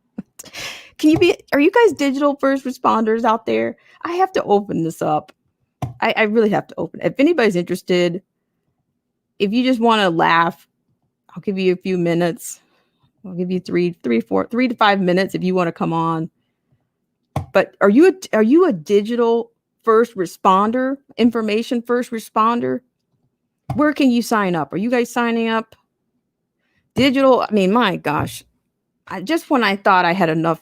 Are you guys digital first responders out there? I have to open this up. I really have to open it. If anybody's interested, if you just want to laugh, I'll give you a few minutes. I'll give you 3 to 5 minutes if you want to come on. But are you a digital first responder, information first responder? Where can you sign up? Are you guys signing up? Digital, I mean, my gosh. When I thought I had enough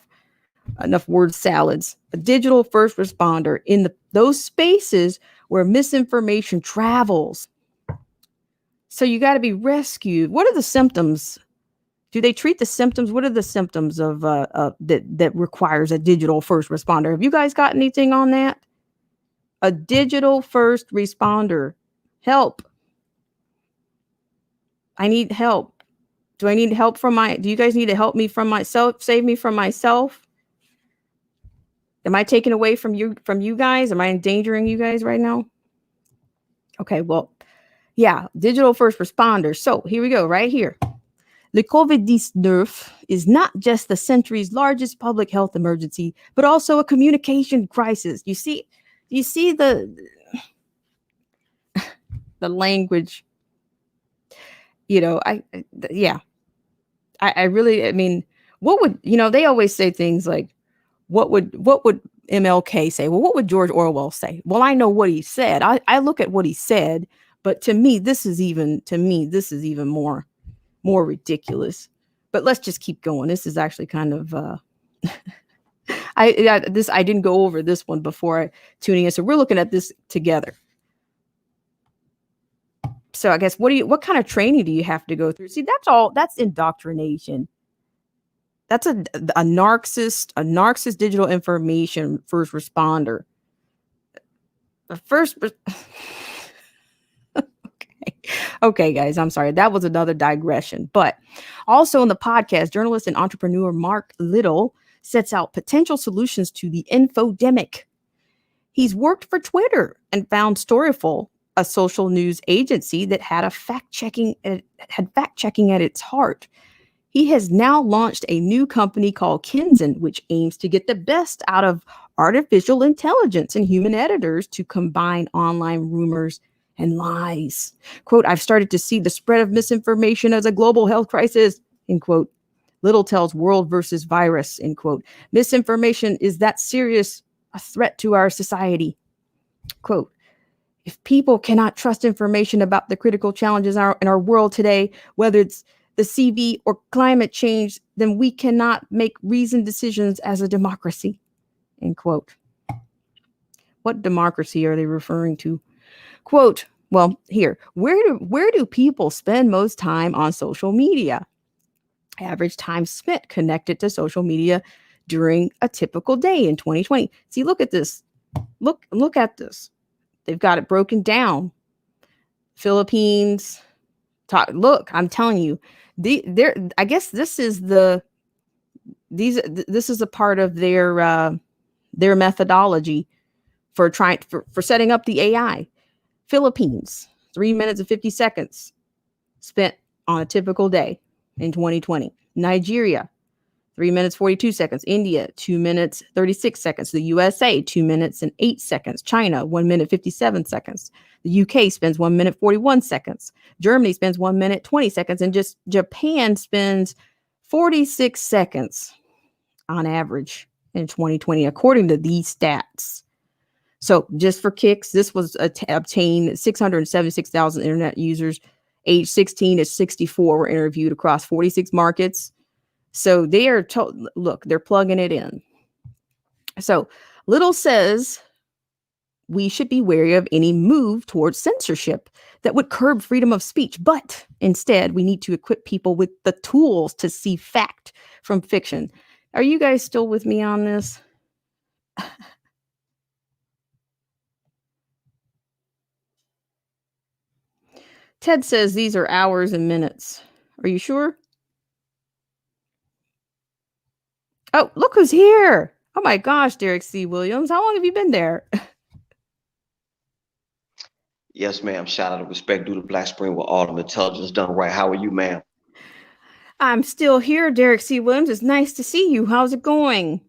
word salads, a digital first responder in those spaces where misinformation travels. So you got to be rescued. What are the symptoms? Do they treat the symptoms? What are the symptoms of that requires a digital first responder? Have you guys got anything on that? A digital first responder. Help. I need help. Do I need help from my, do you guys need to help me from myself, save me from myself? Am I taking away from you guys? Am I endangering you guys right now? Okay, well, yeah, digital first responders. So here we go, right here. Le COVID-19 is not just the century's largest public health emergency, but also a communication crisis. You see the language, yeah. I really, I mean, what would, they always say things like, what would MLK say? Well, what would George Orwell say? Well, I know what he said. I look at what he said, but this is even more ridiculous. But let's just keep going. This is actually kind of I didn't go over this one before tuning in, so we're looking at this together. So I guess what kind of training do you have to go through? See, that's indoctrination. That's a narcissist digital information first responder. The first Okay, guys, I'm sorry. That was another digression. But also in the podcast, journalist and entrepreneur Mark Little sets out potential solutions to the infodemic. He's worked for Twitter and found Storyful, a social news agency that had fact-checking at its heart. He has now launched a new company called Kinzen, which aims to get the best out of artificial intelligence and human editors to combine online rumors and lies. Quote, I've started to see the spread of misinformation as a global health crisis, end quote. Little tells World versus Virus, end quote. Misinformation is that serious a threat to our society. Quote, if people cannot trust information about the critical challenges in our world today, whether it's the CV or climate change, then we cannot make reasoned decisions as a democracy, end quote. What democracy are they referring to? Quote, well, here, where do people spend most time on social media? Average time spent connected to social media during a typical day in 2020. See, look at this. Look at this. They've got it broken down. Philippines. Look, I'm telling you, I guess this is this is a part of their methodology for setting up the AI. Philippines, 3 minutes and 50 seconds spent on a typical day in 2020. Nigeria, 3 minutes, 42 seconds. India, 2 minutes, 36 seconds. The USA, 2 minutes and 8 seconds. China, 1 minute, 57 seconds. The UK spends 1 minute, 41 seconds. Germany spends 1 minute, 20 seconds. And just Japan spends 46 seconds on average in 2020, according to these stats. So just for kicks, this was obtained 676,000 internet users age 16 to 64 were interviewed across 46 markets. So they are look, they're plugging it in. So Little says we should be wary of any move towards censorship that would curb freedom of speech. But instead, we need to equip people with the tools to see fact from fiction. Are you guys still with me on this? Ted says these are hours and minutes. Are you sure? Oh, look who's here. Oh my gosh, Derek C. Williams. How long have you been there? Yes, ma'am. Shout out of respect due to Black Spring with all the intelligence done right. How are you, ma'am? I'm still here, Derek C. Williams. It's nice to see you. How's it going?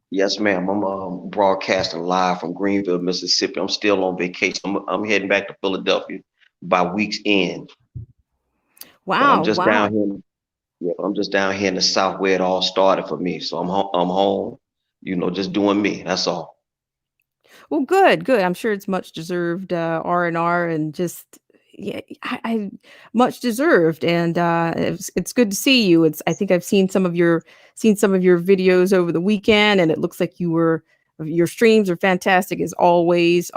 Yes, ma'am. I'm broadcasting live from Greenville, Mississippi. I'm still on vacation. I'm heading back to Philadelphia by week's end. But I'm Wow, just wow. down here. Yeah, I'm just down here in the South where it all started for me. So I'm home, just doing me. That's all. Well, good, good. I'm sure it's much deserved R&R and just yeah, I much deserved, and it's good to see you. I think I've seen some of your videos over the weekend, and it looks like your streams are fantastic as always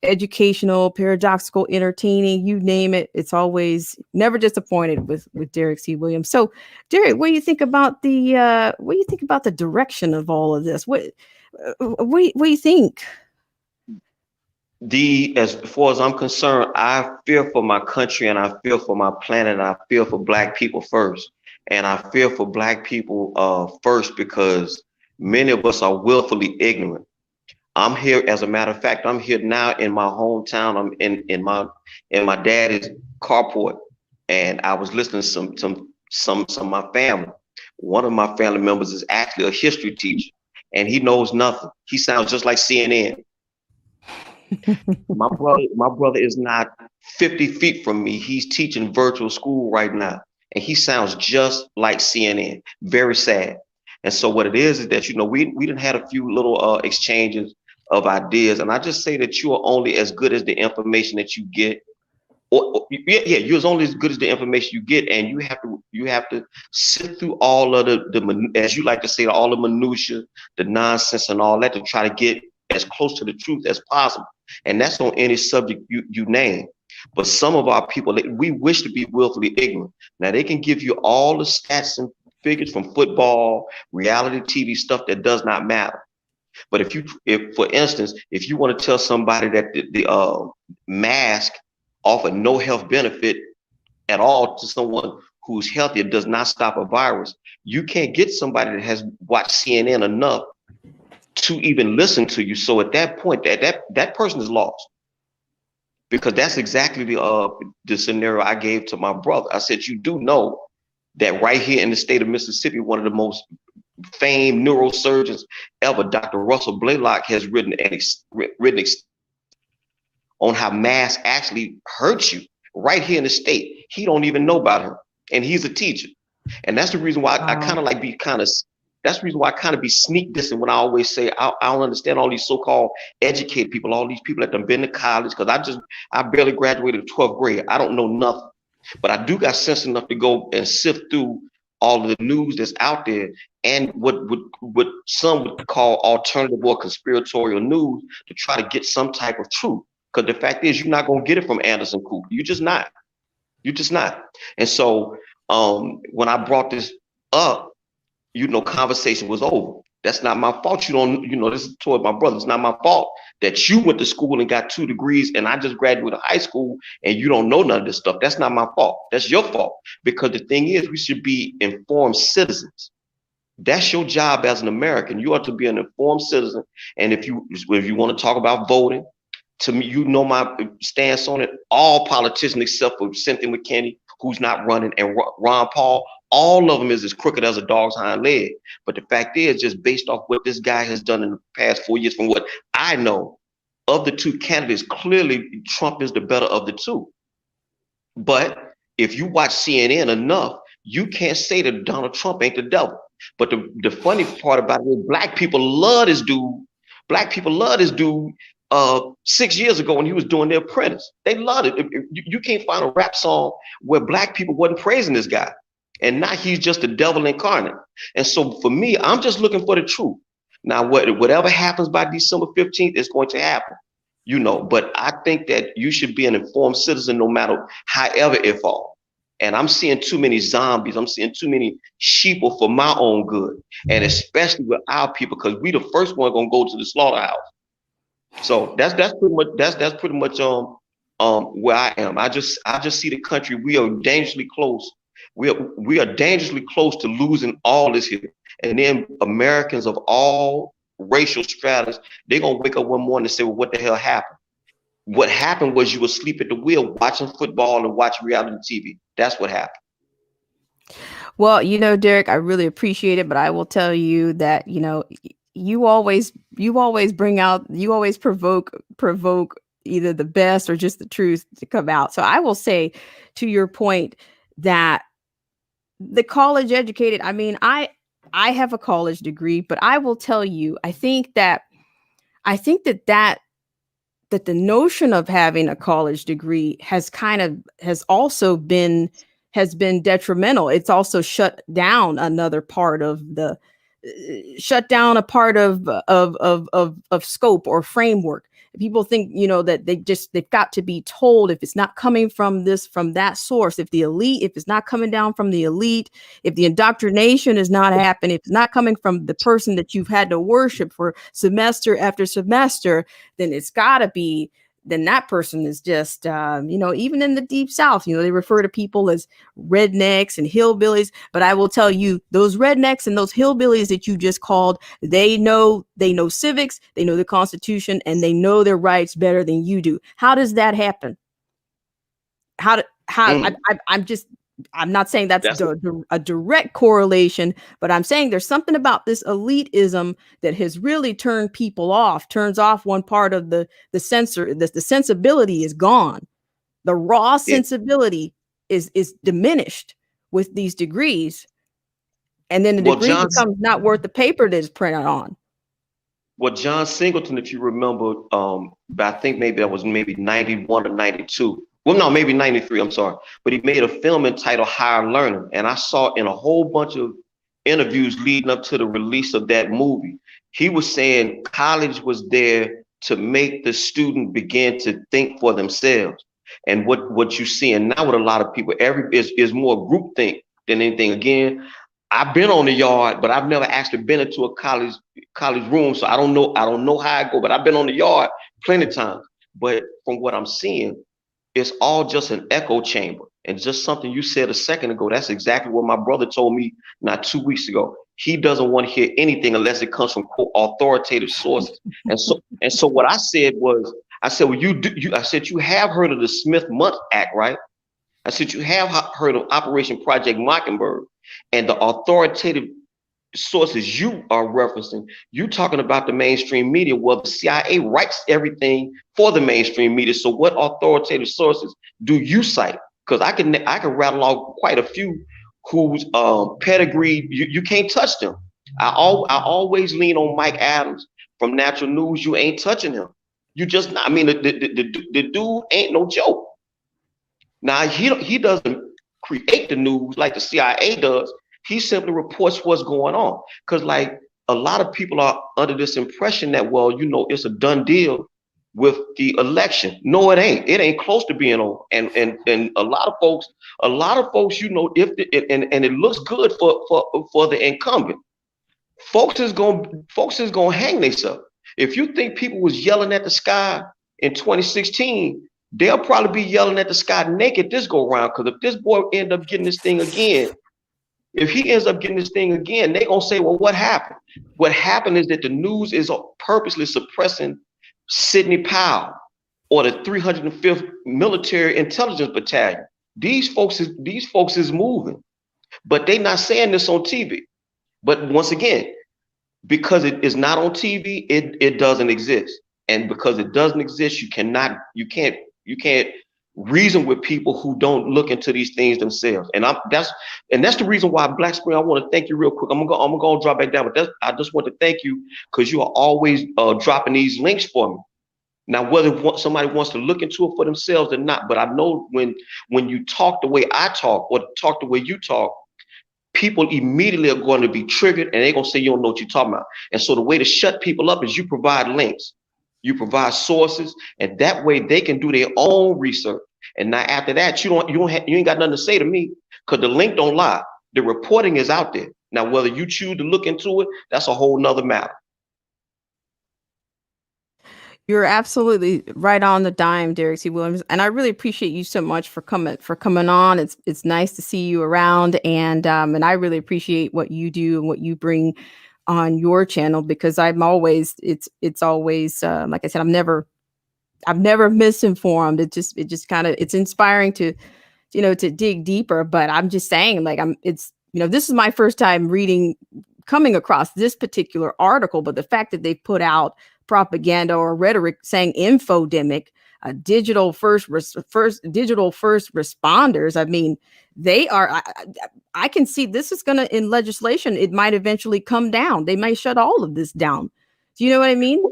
educational, paradoxical, entertaining. You name it, it's always never disappointed with Derek C. Williams. So, Derek, what do you think about the direction of all of this? What do you think? As far as I'm concerned, I fear for my country and I fear for my planet and I fear for black people first. And I fear for black people first because many of us are willfully ignorant. I'm here, as a matter of fact, I'm here now in my hometown. I'm in my daddy's carport, and I was listening to some of my family. One of my family members is actually a history teacher, and he knows nothing. He sounds just like CNN. My brother is not 50 feet from me. He's teaching virtual school right now, and he sounds just like CNN. Very sad. And so what it is that we didn't had a few little exchanges of ideas, and I just say that you are only as good as the information that you get. Yeah, you're as only as good as the information you get, and you have to sift through all of as you like to say, all the minutia, the nonsense, and all that to try to get as close to the truth as possible. And that's on any subject you name. But some of our people, we wish to be willfully ignorant. Now they can give you all the stats and figures from football, reality TV stuff that does not matter. But if for instance, if you want to tell somebody that the mask offer no health benefit at all to someone who's healthy, it does not stop a virus. You can't get somebody that has watched CNN enough to even listen to you. So at that point, that person is lost, because that's exactly the scenario I gave to my brother. I said, you do know that right here in the state of Mississippi, one of the most famed neurosurgeons ever, Dr. Russell Blaylock, has written on how masks actually hurt you right here in the state. He don't even know about her, and he's a teacher. And that's the reason why I kind of like be kind of. That's the reason why I kind of be sneak dissing when I always say I don't understand all these so-called educated people, all these people that have been to college, because I barely graduated 12th grade. I don't know nothing, but I do got sense enough to go and sift through all of the news that's out there and what some would call alternative or conspiratorial news to try to get some type of truth. Because the fact is, you're not going to get it from Anderson Cooper. You're just not. You're just not. And so when I brought this up, conversation was over. That's not my fault. This is toward my brother. It's not my fault that you went to school and got 2 degrees and I just graduated high school and you don't know none of this stuff. That's not my fault. That's your fault. Because the thing is, we should be informed citizens. That's your job as an American. You are to be an informed citizen. And if you want to talk about voting, to me, my stance on it. All politicians except for Cynthia McKinney, who's not running, and Ron Paul, all of them is as crooked as a dog's hind leg. But the fact is, just based off what this guy has done in the past 4 years, from what I know of the 2 candidates, clearly Trump is the better of the 2. But if you watch CNN enough, you can't say that Donald Trump ain't the devil. But the funny part about it is black people love this dude. Black people love this dude 6 years ago when he was doing The Apprentice. They loved it. You can't find a rap song where black people wasn't praising this guy. And now he's just the devil incarnate. And so for me, I'm just looking for the truth. Now, whatever happens by December 15th is going to happen, but I think that you should be an informed citizen no matter however it falls. And I'm seeing too many zombies. I'm seeing too many sheeple for my own good. And especially with our people, because we the first one going to go to the slaughterhouse. So that's pretty much where I am. I just see the country. We are dangerously close. We are dangerously close to losing all this here. And then Americans of all racial stratas, they're gonna wake up one morning and say, well, what the hell happened? What happened was you were asleep at the wheel watching football and watching reality TV. That's what happened. Well, Derek, I really appreciate it, but I will tell you that, you always provoke either the best or just the truth to come out. So I will say, to your point, that the college educated, I mean, I have a college degree, but I will tell you, I think that the notion of having a college degree has been detrimental. It's also shut down a part of scope or framework. People think, that they've got to be told if it's not coming from that source, if it's not coming down from the elite, if the indoctrination is not happening, if it's not coming from the person that you've had to worship for semester after semester, then it's gotta be then that person is just, even in the deep South, they refer to people as rednecks and hillbillies. But I will tell you, those rednecks and those hillbillies that you just called, they know civics, they know the Constitution, and they know their rights better than you do. How does that happen? How Mm, I'm not saying that's that's a direct correlation, but I'm saying there's something about this elitism that has really turned people off, turns off one part of the sensibility is gone. The raw it. sensibility is diminished with these degrees. And then the Well, degree John, becomes not worth the paper that it's printed on. well, John Singleton, if you remember, but I think maybe that was maybe 91 or 92. Well, no, maybe 93, I'm sorry. But he made a film entitled Higher Learning. And I saw in a whole bunch of interviews leading up to the release of that movie, he was saying college was there to make the student begin to think for themselves. And what you see, and now with a lot of people, is more groupthink than anything. Again, I've been on the yard, but I've never actually been into a college room, so I don't know how I go. But I've been on the yard plenty of times. But from what I'm seeing, it's all just an echo chamber. And just something you said a second ago, that's exactly what my brother told me not 2 weeks ago. He doesn't want to hear anything unless it comes from quote authoritative sources. And so what I said was, I said, well, I said you have heard of the Smith-Mundt Act, right? I said, you have heard of Operation Project Mockingbird, and the authoritative sources you are referencing, you talking about the mainstream media. Well, the CIA writes everything for the mainstream media. So what authoritative sources do you cite? Because I can rattle off quite a few whose pedigree you can't touch them. I always lean on Mike Adams from Natural News. You ain't touching him. You just not. I mean, the dude ain't no joke. Now he doesn't create the news like the CIA does. He simply reports what's going on. Because like a lot of people are under this impression that, well, it's a done deal with the election. No, it ain't. It ain't close to being over. And a lot of folks, and it looks good for the incumbent. Folks is gonna hang themselves. If you think people was yelling at the sky in 2016, they'll probably be yelling at the sky naked this go round. Because if this boy end up getting this thing again, if he ends up getting this thing again, they're gonna say, well, what happened? What happened is that the news is purposely suppressing Sidney Powell or the 305th Military Intelligence Battalion. These folks is moving, but they not saying this on TV. But once again, because it is not on TV, it doesn't exist. And because it doesn't exist, you can't reason with people who don't look into these things themselves. And that's the reason why Black Spring, I want to thank you real quick. I'm gonna drop back down, but I just want to thank you because you are always dropping these links for me. Now, whether somebody wants to look into it for themselves or not, but I know when you talk the way I talk or talk the way you talk, people immediately are going to be triggered and they're going to say you don't know what you're talking about. And so the way to shut people up is you provide links, you provide sources, and that way they can do their own research. And now after that, you ain't got nothing to say to me because the link don't lie. The reporting is out there. Now, whether you choose to look into it, that's a whole nother matter. You're absolutely right on the dime, Derek C. Williams, and I really appreciate you so much for coming on. It's nice to see you around, and I really appreciate what you do and what you bring on your channel because it's always like I said, I've never misinformed. It just kind of it's inspiring to dig deeper. But I'm just saying, like this is my first time coming across this particular article, but the fact that they put out propaganda or rhetoric saying infodemic, digital first responders. I mean, they are. I can see this is going to in legislation. It might eventually come down. They may shut all of this down. Do you know what I mean?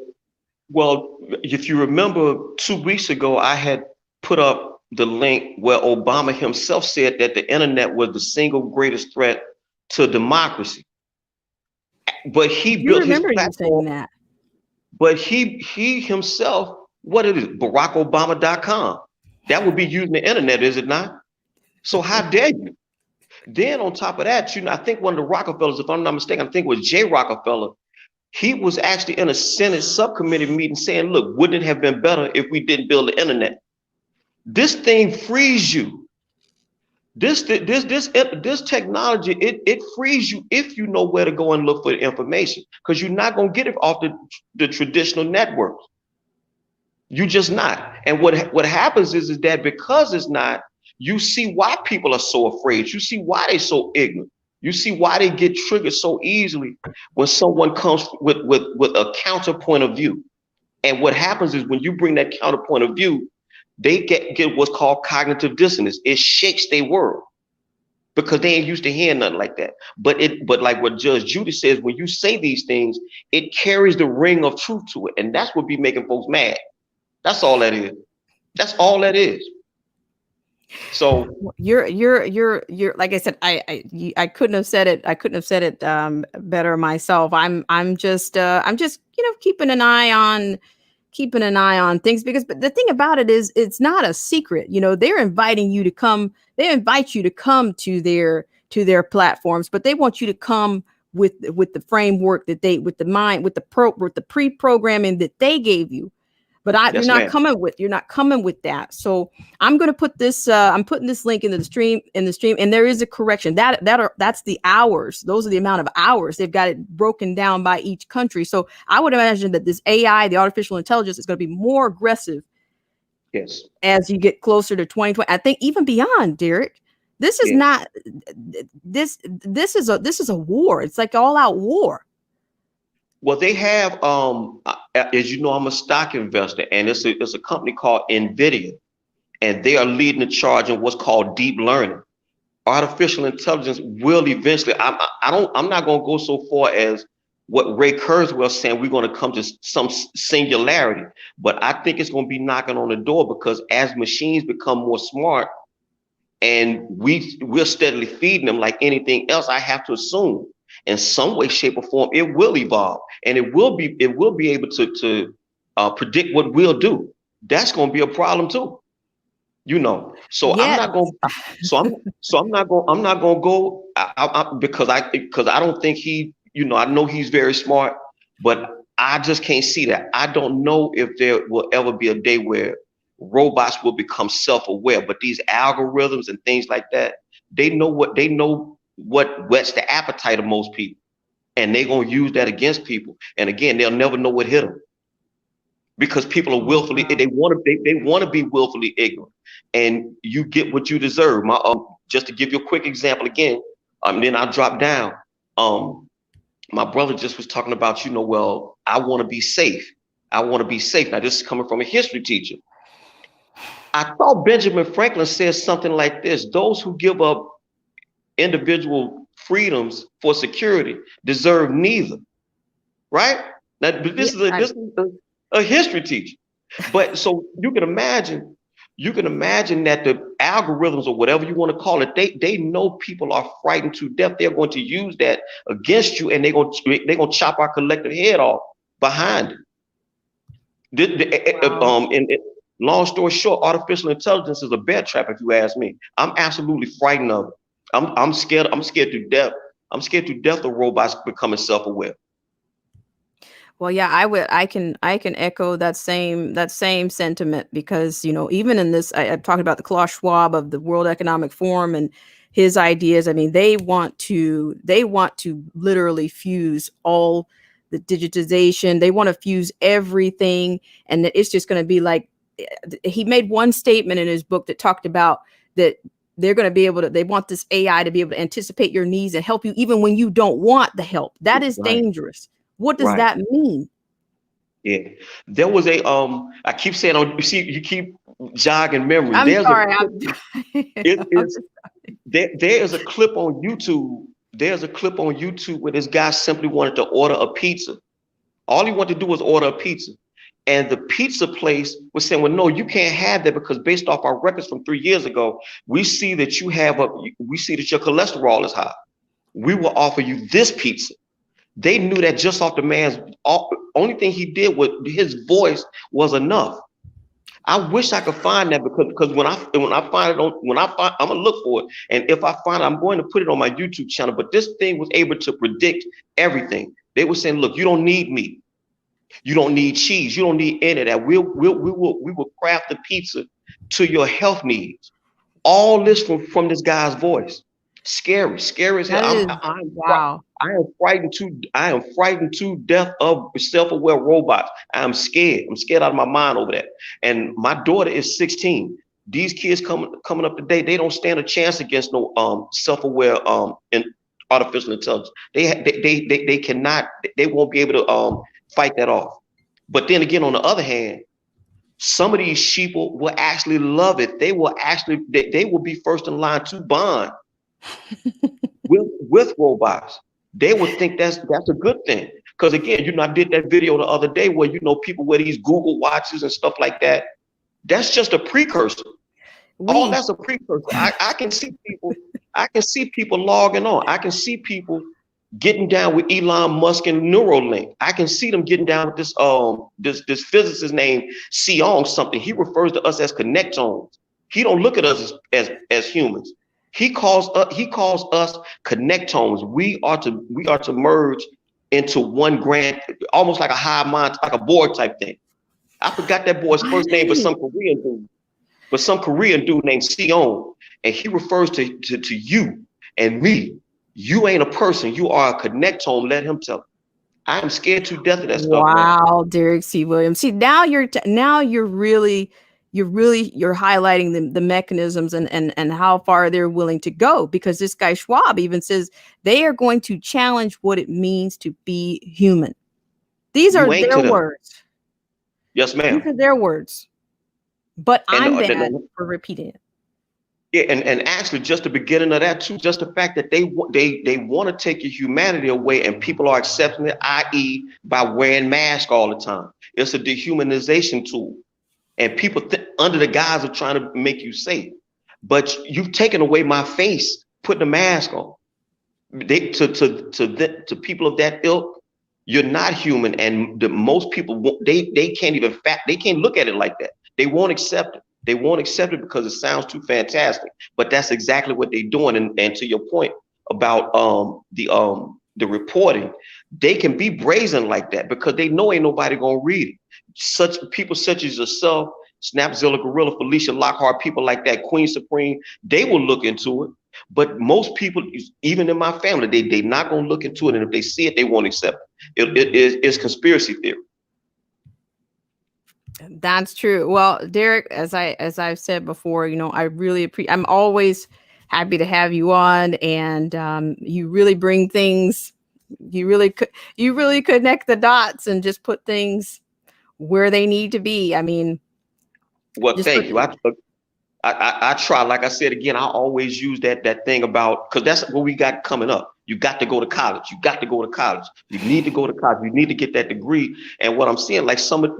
Well, if you remember 2 weeks ago, I had put up the link where Obama himself said that the internet was the single greatest threat to democracy. But he You built his remember you saying platform. that? But he himself, what it is, BarackObama.com. That would be using the internet, is it not? So how dare you? Then on top of that, I think one of the Rockefellers, if I'm not mistaken, I think it was Jay Rockefeller, He was actually in a Senate subcommittee meeting saying, look, wouldn't it have been better if we didn't build the internet? This thing frees you. This technology, it frees you if you know where to go and look for the information, because you're not going to get it off the traditional networks. You just not. And what happens is that because it's not, you see why people are so afraid. You see why they're so ignorant. You see why they get triggered so easily when someone comes with a counterpoint of view. And what happens is when you bring that counterpoint of view, they get what's called cognitive dissonance. It shakes their world because they ain't used to hearing nothing like that. But like what Judge Judy says, when you say these things, it carries the ring of truth to it. And that's what be making folks mad. That's all that is. That's all that is. So you're like I said, I couldn't have said it. I couldn't have said it better myself. I'm just keeping an eye on things, because but the thing about it is it's not a secret. They're inviting you to come. They invite you to come to their platforms, but they want you to come with the framework that with the pre-programming that they gave you. But yes, you're not coming with that. So I'm going to put this. I'm putting this link into the stream. And there is a correction that's the hours. Those are the amount of hours. They've got it broken down by each country. So I would imagine that this AI, the artificial intelligence, is going to be more aggressive. Yes. As you get closer to 2020, I think even beyond, Derek. This is not. This is a war. It's like all out war. Well, they have, as you know, I'm a stock investor, and it's a company called NVIDIA, and they are leading the charge in what's called deep learning. Artificial intelligence will eventually, I'm not going to go so far as what Ray Kurzweil saying we're going to come to some singularity, but I think it's going to be knocking on the door, because as machines become more smart and we're steadily feeding them like anything else, I have to assume in some way, shape, or form, it will evolve, and it will be able to predict what we'll do. That's going to be a problem too, So Yeah. I'm not going. I'm not going to go because I don't think he. I know he's very smart, but I just can't see that. I don't know if there will ever be a day where robots will become self-aware. But these algorithms and things like that, they know what whets the appetite of most people, and they're going to use that against people. And again, they'll never know what hit them, because people are willfully, they want to be willfully ignorant, and you get what you deserve. Just to give you a quick example again, then I'll drop down. My brother just was talking about, well, I want to be safe. I want to be safe. Now, this is coming from a history teacher. I thought Benjamin Franklin says something like this: those who give up individual freedoms for security deserve neither. Right? Now, but this is a history teacher. But so you can imagine that the algorithms, or whatever you want to call it, they know people are frightened to death. They're going to use that against you, and they're going to chop our collective head off behind it. Wow. Long story short, artificial intelligence is a bear trap, if you ask me. I'm absolutely frightened of it. I'm scared. I'm scared to death. I'm scared to death of robots becoming self-aware. Well, yeah, I can echo that same sentiment, because, even in this, I'm talking about the Klaus Schwab of the World Economic Forum and his ideas. I mean, they want to literally fuse all the digitization. They want to fuse everything. And it's just going to be like, he made one statement in his book that talked about that they're going to be able to, they want this AI to be able to anticipate your needs and help you even when you don't want the help. That is dangerous. What does that mean? Yeah, there was I keep saying, you keep jogging memory. I'm sorry. There is a clip on YouTube. There's a clip on YouTube where this guy simply wanted to order a pizza. All he wanted to do was order a pizza. And the pizza place was saying, well, no, you can't have that, because based off our records from 3 years ago, we see that your cholesterol is high. We will offer you this pizza. They knew that just off the man's, only thing he did was his voice was enough. I wish I could find that because when I find it on when I find I'm gonna look for it, and if I find it, I'm going to put it on my YouTube channel. But this thing was able to predict everything. They were saying, look, you don't need meat, you don't need cheese, you don't need any of that. We will craft the pizza to your health needs. All this from this guy's voice. Scary as hell. That is wow. I am frightened to death of self-aware robots. I'm scared. I'm scared out of my mind over that. And my daughter is 16. These kids coming up today, they don't stand a chance against no self-aware and artificial intelligence. They cannot. They won't be able to fight that off. But then again, on the other hand, some of these sheeple will actually love it. They will be first in line to bond with robots. They would think that's a good thing. Because again, I did that video the other day where people wear these Google watches and stuff like that. That's just a precursor. That's a precursor. I can see people. I can see people logging on. I can see people getting down with Elon Musk and Neuralink. I can see them getting down with this physicist named Sion something. He refers to us as connectomes. He don't look at us as humans. He calls us connectomes. We are to merge into one grand, almost like a hive mind, like a Borg type thing. I forgot that boy's first name, but some Korean dude named Sion, and he refers to you and me. You ain't a person. You are a connectome. Let him tell. I am scared to death of that stuff. Wow, Derek C. Williams. See, now you're really highlighting the mechanisms and how far they're willing to go, because this guy Schwab even says they are going to challenge what it means to be human. These are their words. Yes, ma'am. These are their words. But I'm bad for repeating it. Yeah, and actually, just the beginning of that too, just the fact that they want to take your humanity away, and people are accepting it, i.e., by wearing masks all the time. It's a dehumanization tool, and people under the guise of trying to make you safe. But you've taken away my face, putting a mask on. To people of that ilk, you're not human, and most people they can't even they can't look at it like that. They won't accept it. They won't accept it because it sounds too fantastic. But that's exactly what they're doing. And to your point about the reporting, they can be brazen like that because they know ain't nobody gonna read it. Such people such as yourself, Snapzilla, Gorilla, Felicia Lockhart, people like that, Queen Supreme, they will look into it. But most people, even in my family, they not gonna look into it. And if they see it, they won't accept it. It's conspiracy theory. That's true. Well, Derek, as I've said before, I really appreciate. I'm always happy to have you on, and you really bring things. You really connect the dots and just put things where they need to be. I mean, well, thank you. I try. Like I said again, I always use that thing about, because that's what we got coming up. You got to go to college. You got to go to college. You need to go to college. You need to get that degree. And what I'm seeing, like some of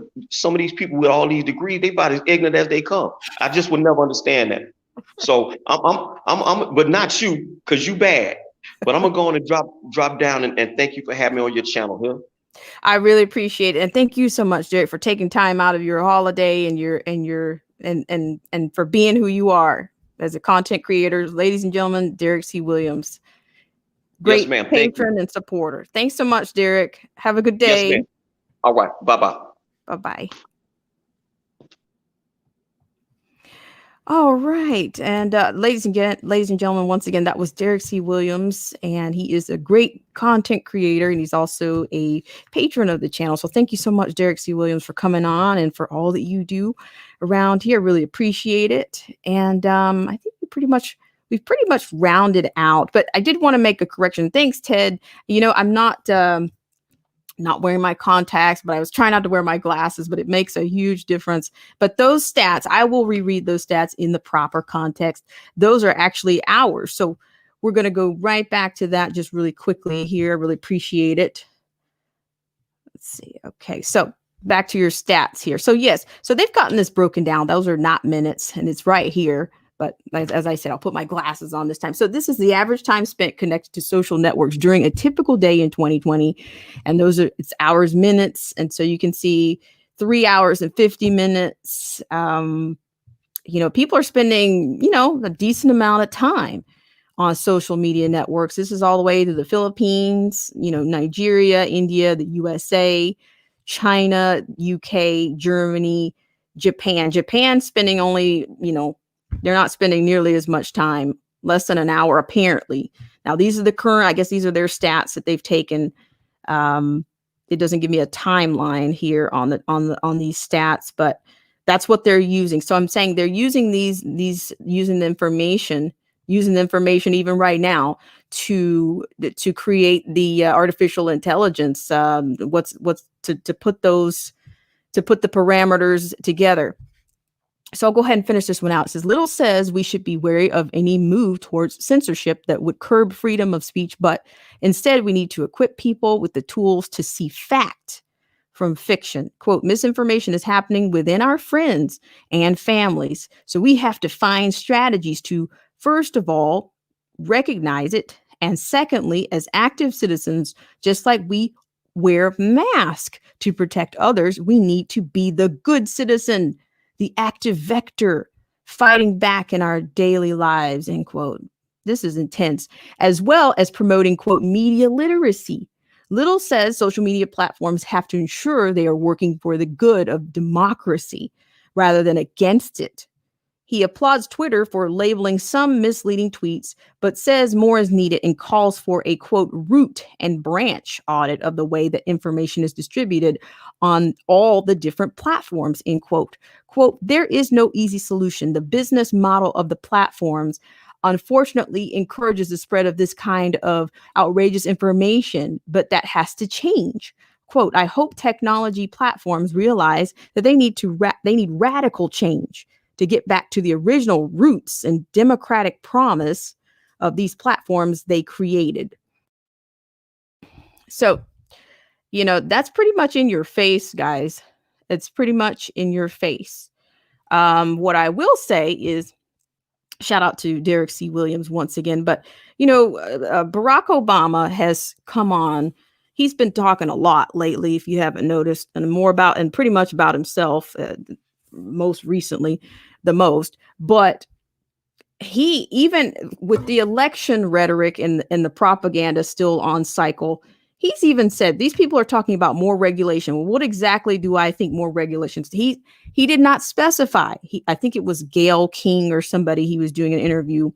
these people with all these degrees, they about as ignorant as they come. I just would never understand that. So I'm but not you, because you bad. But I'm gonna go on and drop down and thank you for having me on your channel here. I really appreciate it, and thank you so much, Derek, for taking time out of your holiday and for being who you are as a content creator. Ladies and gentlemen, Derek C. Williams. Great, yes, ma'am. Patron and supporter. Thanks so much, Derek. Have a good day. Yes, ma'am. All right. Bye-bye. Bye-bye. All right. And ladies and gentlemen, once again, that was Derek C. Williams, and he is a great content creator, and he's also a patron of the channel. So thank you so much, Derek C. Williams, for coming on and for all that you do around here. Really appreciate it. And I think we've pretty much rounded out, but I did want to make a correction. Thanks, Ted. I'm not wearing my contacts, but I was trying not to wear my glasses, but it makes a huge difference. But those stats, I will reread those stats in the proper context. Those are actually ours. So we're going to go right back to that just really quickly here. I really appreciate it. Let's see. Okay. So back to your stats here. So yes, so they've gotten this broken down. Those are not minutes, and it's right here. But as I said, I'll put my glasses on this time. So this is the average time spent connected to social networks during a typical day in 2020. And it's hours, minutes. And so you can see 3 hours and 50 minutes. People are spending, a decent amount of time on social media networks. This is all the way to the Philippines, Nigeria, India, the USA, China, UK, Germany, Japan. Japan spending only, they're not spending nearly as much time, less than an hour apparently. Now these are the current, I guess these are their stats that they've taken. It doesn't give me a timeline here on these stats, but that's what they're using. So I'm saying they're using using the information even right now to create the artificial intelligence. To put the parameters together. So I'll go ahead and finish this one out. It says, Little says we should be wary of any move towards censorship that would curb freedom of speech, but instead we need to equip people with the tools to see fact from fiction. Quote, misinformation is happening within our friends and families. So we have to find strategies to, first of all, recognize it. And secondly, as active citizens, just like we wear masks to protect others, we need to be the good citizen, the active vector, fighting back in our daily lives, end quote. This is intense, as well as promoting, quote, media literacy. Little says social media platforms have to ensure they are working for the good of democracy rather than against it. He applauds Twitter for labeling some misleading tweets, but says more is needed and calls for a, quote, root and branch audit of the way that information is distributed on all the different platforms, end quote. Quote, there is no easy solution. The business model of the platforms unfortunately encourages the spread of this kind of outrageous information, but that has to change. Quote, I hope technology platforms realize that they need radical change to get back to the original roots and democratic promise of these platforms they created. So, that's pretty much in your face, guys. It's pretty much in your face. What I will say is, shout out to Derek C. Williams once again, but, Barack Obama has come on. He's been talking a lot lately, if you haven't noticed, and pretty much about himself, most recently, the most. But he, even with the election rhetoric and the propaganda still on cycle, he's even said these people are talking about more regulation. Well, what exactly do I think more regulations? He did not specify. I think it was Gayle King or somebody he was doing an interview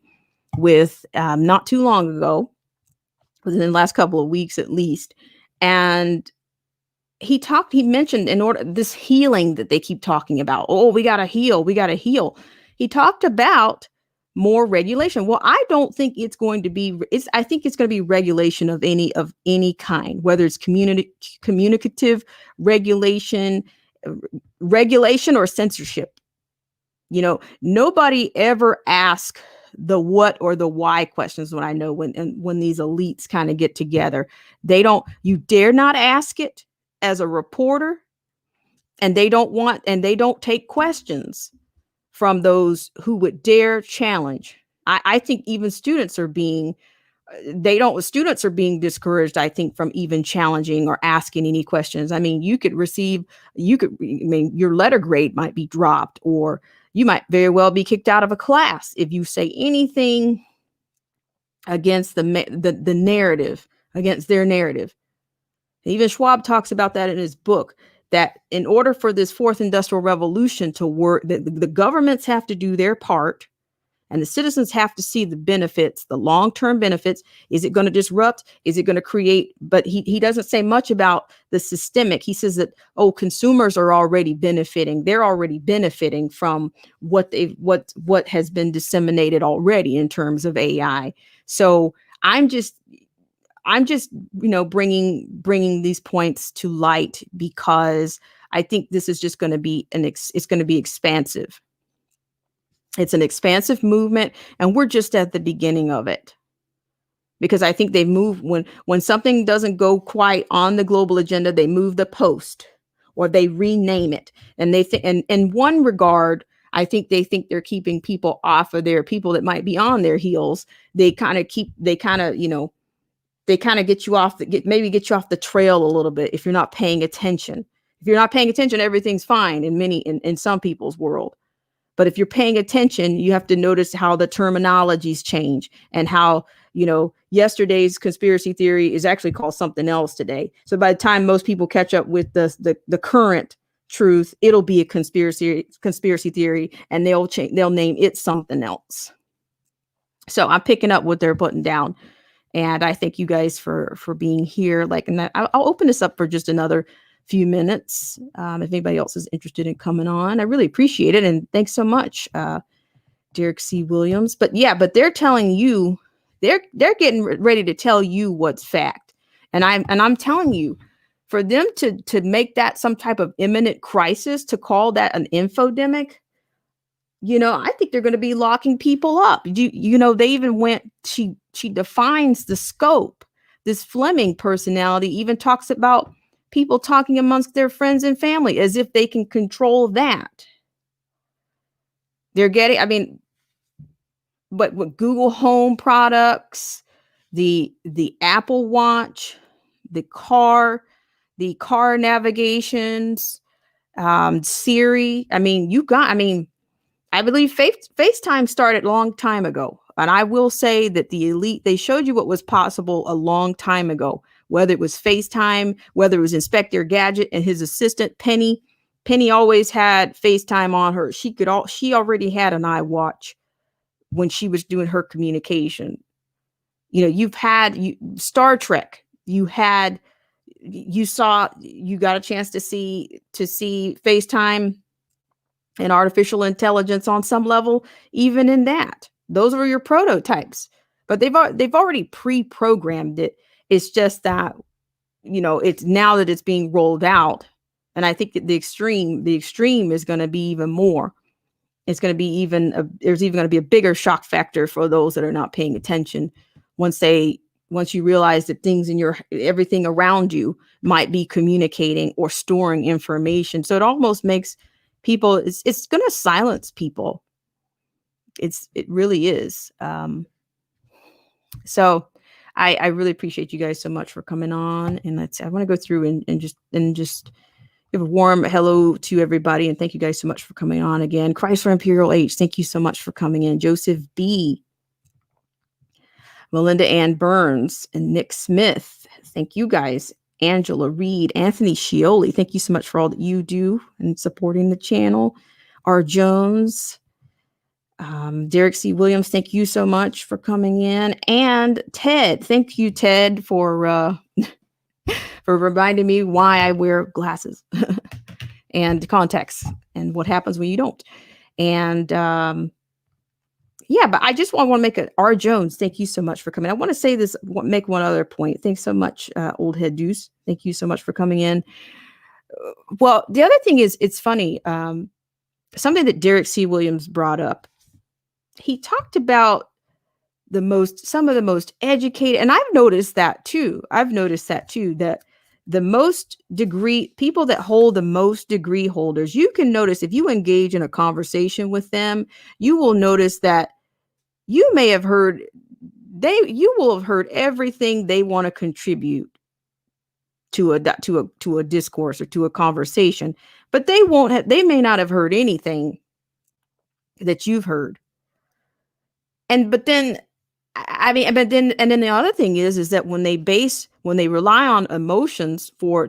with not too long ago, within the last couple of weeks at least, and he mentioned this healing that they keep talking about. Oh, we got to heal. He talked about more regulation. Well, I don't think it's going to be, I think it's going to be regulation of any kind, whether it's communicative regulation or censorship. Nobody ever asks the what or the why questions when these elites kind of get together. You dare not ask it as a reporter, and they don't take questions from those who would dare challenge. I think even students are being discouraged, I think, from even challenging or asking any questions. I mean, your letter grade might be dropped, or you might very well be kicked out of a class if you say anything against the narrative, against their narrative. Even Schwab talks about that in his book, that in order for this fourth industrial revolution to work, the governments have to do their part and the citizens have to see the benefits, the long-term benefits. Is it going to disrupt? Is it going to create? But he doesn't say much about the systemic. He says that, consumers are already benefiting. They're already benefiting from what has been disseminated already in terms of AI. So I'm just bringing these points to light because I think this is just going to be it's going to be expansive. It's an expansive movement, and we're just at the beginning of it. Because I think they move when something doesn't go quite on the global agenda, they move the post or they rename it. And they think, and in one regard, I think they think they're keeping people off of people that might be on their heels. They kind of get you off get you off the trail a little bit if you're not paying attention. If you're not paying attention, everything's fine in some people's world. But if you're paying attention, you have to notice how the terminologies change and how, yesterday's conspiracy theory is actually called something else today. So by the time most people catch up with the current truth, it'll be a conspiracy theory, and they'll name it something else. So I'm picking up what they're putting down. And I thank you guys for being here. And I'll open this up for just another few minutes. If anybody else is interested in coming on, I really appreciate it. And thanks so much, Derek C. Williams. But they're telling you, they're getting ready to tell you what's fact. And I'm telling you, for them to make that some type of imminent crisis, to call that an infodemic, I think they're going to be locking people up. They even went, she defines the scope. This Fleming personality even talks about people talking amongst their friends and family as if they can control that. They're getting, but with Google Home products, the Apple Watch, the car navigations, Siri. I believe FaceTime started a long time ago. And I will say that the elite, they showed you what was possible a long time ago, whether it was FaceTime, whether it was Inspector Gadget and his assistant, Penny. Penny always had FaceTime on her. She already had an iWatch when she was doing her communication. You've had Star Trek. You got a chance to see FaceTime and artificial intelligence on some level. Even in that, those were your prototypes, but they've already pre-programmed it. It's just that, it's now that it's being rolled out. And I think that the extreme is going to be even more. It's going to be there's even going to be a bigger shock factor for those that are not paying attention. Once you realize that everything around you might be communicating or storing information. So it almost makes people, it's going to silence people. It really is. So I really appreciate you guys so much for coming on. And I want to go through and just give a warm hello to everybody. And thank you guys so much for coming on again. Chrysler Imperial H, thank you so much for coming in. Joseph B, Melinda Ann Burns, and Nick Smith. Thank you guys. Angela Reed, Anthony Scioli, thank you so much for all that you do and supporting the channel. R. Jones, Derek C. Williams, thank you so much for coming in. And Ted, thank you, Ted, for reminding me why I wear glasses and contacts and what happens when you don't. And but I just want to make R. Jones, thank you so much for coming. I want to say this, make one other point. Thanks so much, Old Head Deuce. Thank you so much for coming in. Well, the other thing is, it's funny. Something that Derek C. Williams brought up. He talked about some of the most educated, and I've noticed that too, that the most degree, people that hold the most degree holders, you can notice if you engage in a conversation with them, you will notice that you will have heard everything they want to contribute to a discourse or to a conversation, but they may not have heard anything that you've heard. But then the other thing is that when they rely on emotions for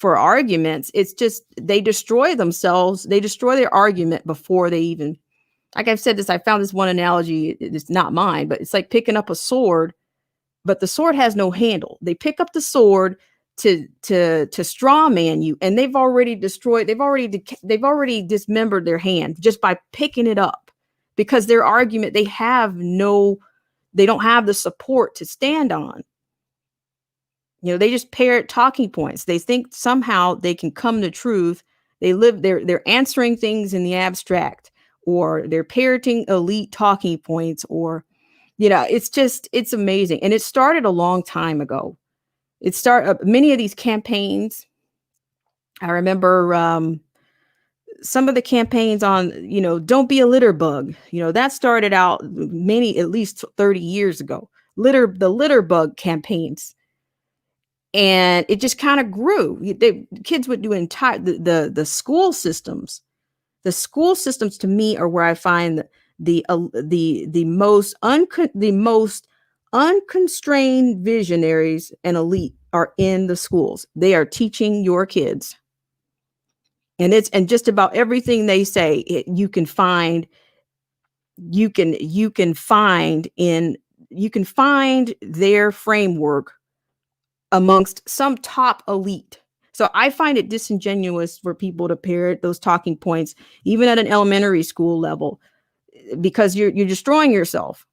arguments, it's just, they destroy themselves. They destroy their argument before they even, like I've said this, I found this one analogy. It's not mine, but it's like picking up a sword, but the sword has no handle. They pick up the sword to straw man you, and they've already dismembered their hand just by picking it up, because their argument, they don't have the support to stand on. They just parrot talking points. They think somehow they can come to truth. They're answering things in the abstract, or they're parroting elite talking points, or, it's amazing. And it started a long time ago. Many of these campaigns. I remember, some of the campaigns on, don't be a litter bug, that started out at least 30 years ago, the litter bug campaigns. and it just kind of grew. Kids would do entire the school systems. The school systems to me are where I find the most unconstrained visionaries and elite are in the schools. They are teaching your kids, and just about everything they say you can find their framework amongst some top elite. So I find it disingenuous for people to parrot those talking points, even at an elementary school level, because you're destroying yourself.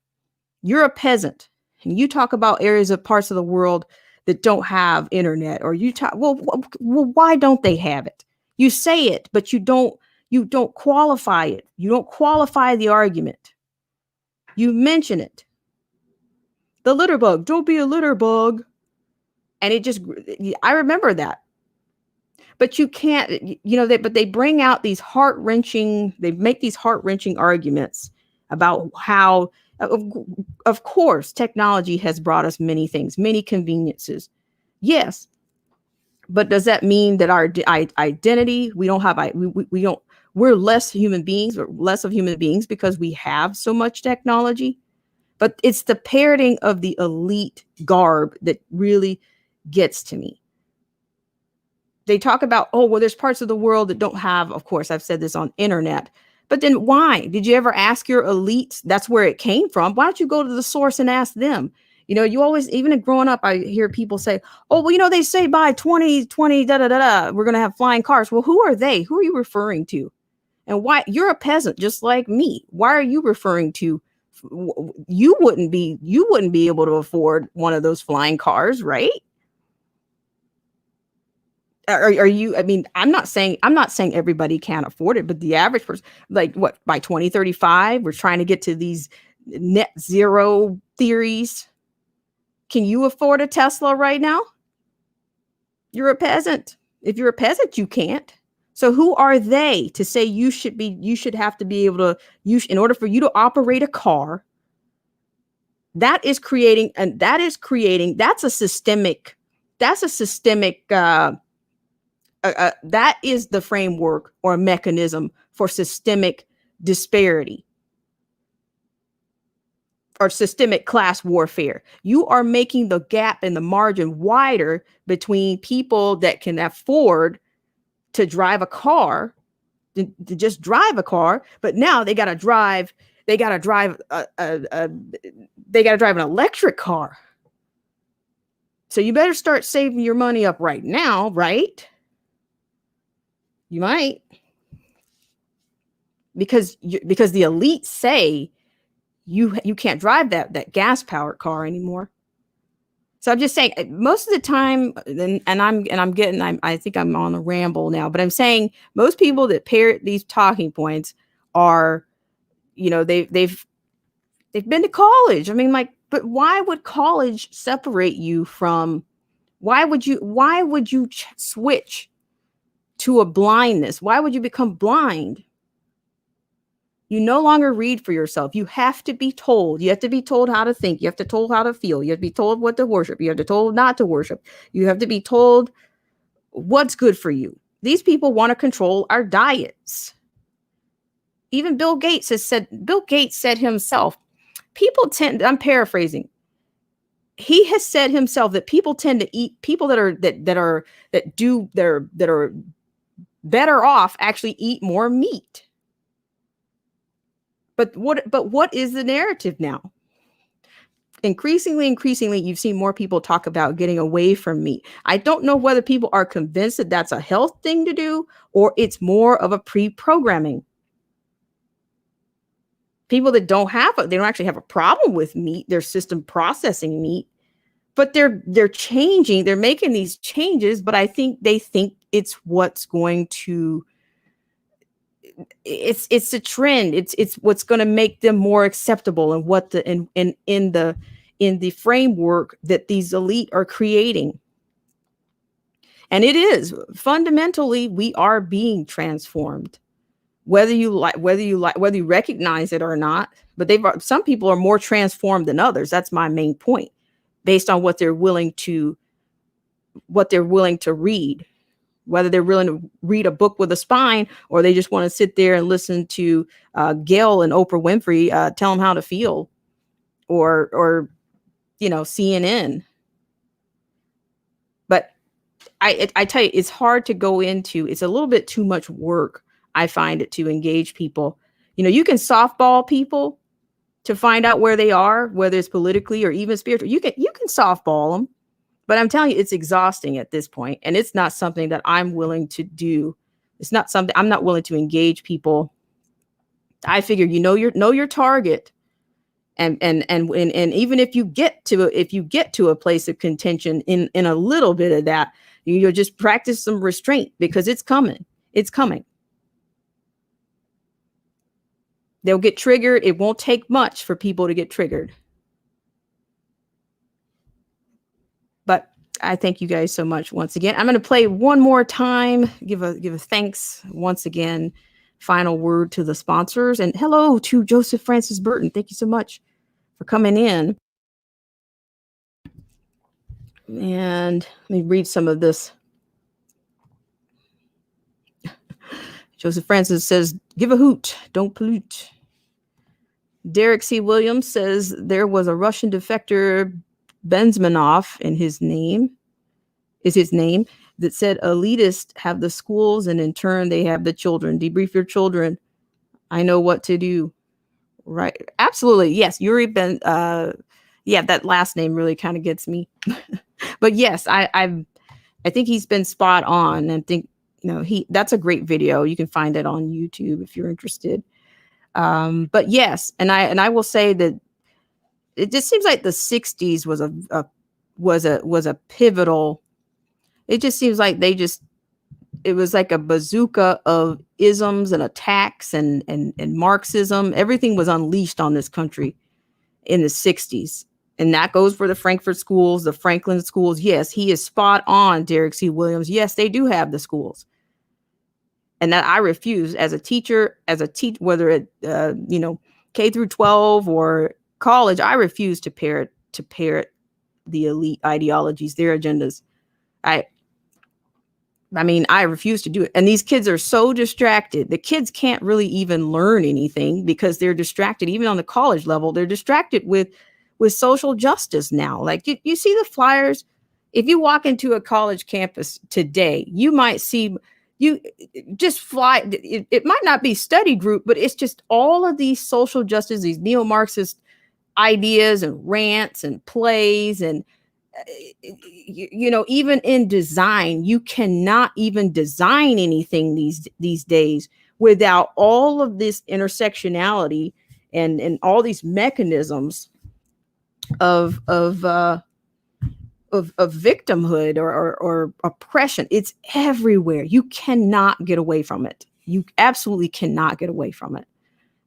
You're a peasant, and you talk about areas of parts of the world that don't have internet, or you talk, well, why don't they have it? You say it, but you don't qualify it. You don't qualify the argument. You mention it. The litter bug, don't be a litter bug. And it just, I remember that. But you can't, but they bring out these they make these heart-wrenching arguments about how, of course, technology has brought us many things, many conveniences. Yes. But does that mean that our identity, we're less human beings, or less of human beings because we have so much technology? But it's the parroting of the elite garb that really gets to me. They talk about, oh, well, there's parts of the world that don't have, of course, I've said this on internet, but then why? Did you ever ask your elites? That's where it came from. Why don't you go to the source and ask them? You always, even growing up, I hear people say, oh, well, they say by 2020, we're going to have flying cars. Well, who are they? Who are you referring to? And why? You're a peasant just like me. Why are you referring to? You wouldn't be able to afford one of those flying cars, right? Are you, I mean, I'm not saying everybody can't afford it, but the average person, like what, by 2035, we're trying to get to these net zero theories. Can you afford a Tesla right now? You're a peasant. If you're a peasant, you can't. So who are they to say you should have to be able to use, in order for you to operate a car? That's a systemic, that is the framework or mechanism for systemic disparity or systemic class warfare. You are making the gap and the margin wider between people that can afford to drive a car, to just drive a car, but now they got to drive an electric car. So you better start saving your money up right now, right? You might, because the elites say you can't drive that gas powered car anymore. So I'm just saying, most of the time, I think I'm on a ramble now, but I'm saying most people that parrot these talking points are, they've been to college. I mean, like, but why would college separate you from? Why would you switch to a blindness? Why would you become blind? You no longer read for yourself. You have to be told. You have to be told how to think. You have to be told how to feel. You have to be told what to worship. You have to be told not to worship. You have to be told what's good for you. These people want to control our diets. Even Bill Gates said himself, I'm paraphrasing. He has said himself that people tend to eat, people that are better off actually eat more meat. But what is the narrative now? Increasingly, you've seen more people talk about getting away from meat. I don't know whether people are convinced that that's a health thing to do, or it's more of a pre-programming. People that they don't actually have a problem with meat, their system processing meat, but they're changing, they're making these changes, but I think they think it's what's going to, it's a trend. It's what's going to make them more acceptable, and what in the framework that these elite are creating. And it is fundamentally, we are being transformed, whether you recognize it or not. But some people are more transformed than others. That's my main point, based on what they're willing to what they're willing to read, whether they're willing to read a book with a spine or they just want to sit there and listen to Gail and Oprah Winfrey tell them how to feel, or CNN. But I tell you, it's hard to go into. It's a little bit too much work. I find it to engage people. You can softball people to find out where they are, whether it's politically or even spiritual. You can softball them, but I'm telling you, it's exhausting at this point, and it's not something that I'm willing to do. It's not something I'm not willing to engage people. I figure know your target, and even if you get to a place of contention in a little bit of that, you'll just practice some restraint, because it's coming. It's coming. They'll get triggered. It won't take much for people to get triggered. But I thank you guys so much once again. I'm going to play one more time. Give a thanks once again. Final word to the sponsors, and hello to Joseph Francis Burton. Thank you so much for coming in. And let me read some of this. Joseph Francis says, "Give a hoot, don't pollute." Derek C. Williams says there was a Russian defector, Benzmanov is his name, that said elitists have the schools and in turn they have the children. Debrief your children. I know what to do. Right. Absolutely. Yes. Yuri Ben. That last name really kind of gets me. But yes, I think he's been spot on, and think that's a great video. You can find it on YouTube if you're interested. But yes, and I will say that it just seems like the 60s was a pivotal. It just seems like it was like a bazooka of isms and attacks and Marxism. Everything was unleashed on this country in the 60s. And that goes for the Frankfurt schools, the Franklin schools. Yes, he is spot on, Derek C. Williams. Yes, they do have the schools. And that I refuse as a teacher, whether it, K through 12 or college, I refuse to parrot the elite ideologies, their agendas. I refuse to do it. And these kids are so distracted. The kids can't really even learn anything because they're distracted. Even on the college level, they're distracted with social justice now. Like you see the flyers. If you walk into a college campus today, you might see you just fly. It might not be study group, but it's just all of these social justice, these neo-Marxist ideas and rants and plays and even in design, you cannot even design anything these days without all of this intersectionality and all these mechanisms of victimhood or oppression. It's everywhere. You cannot get away from it. You absolutely cannot get away from it.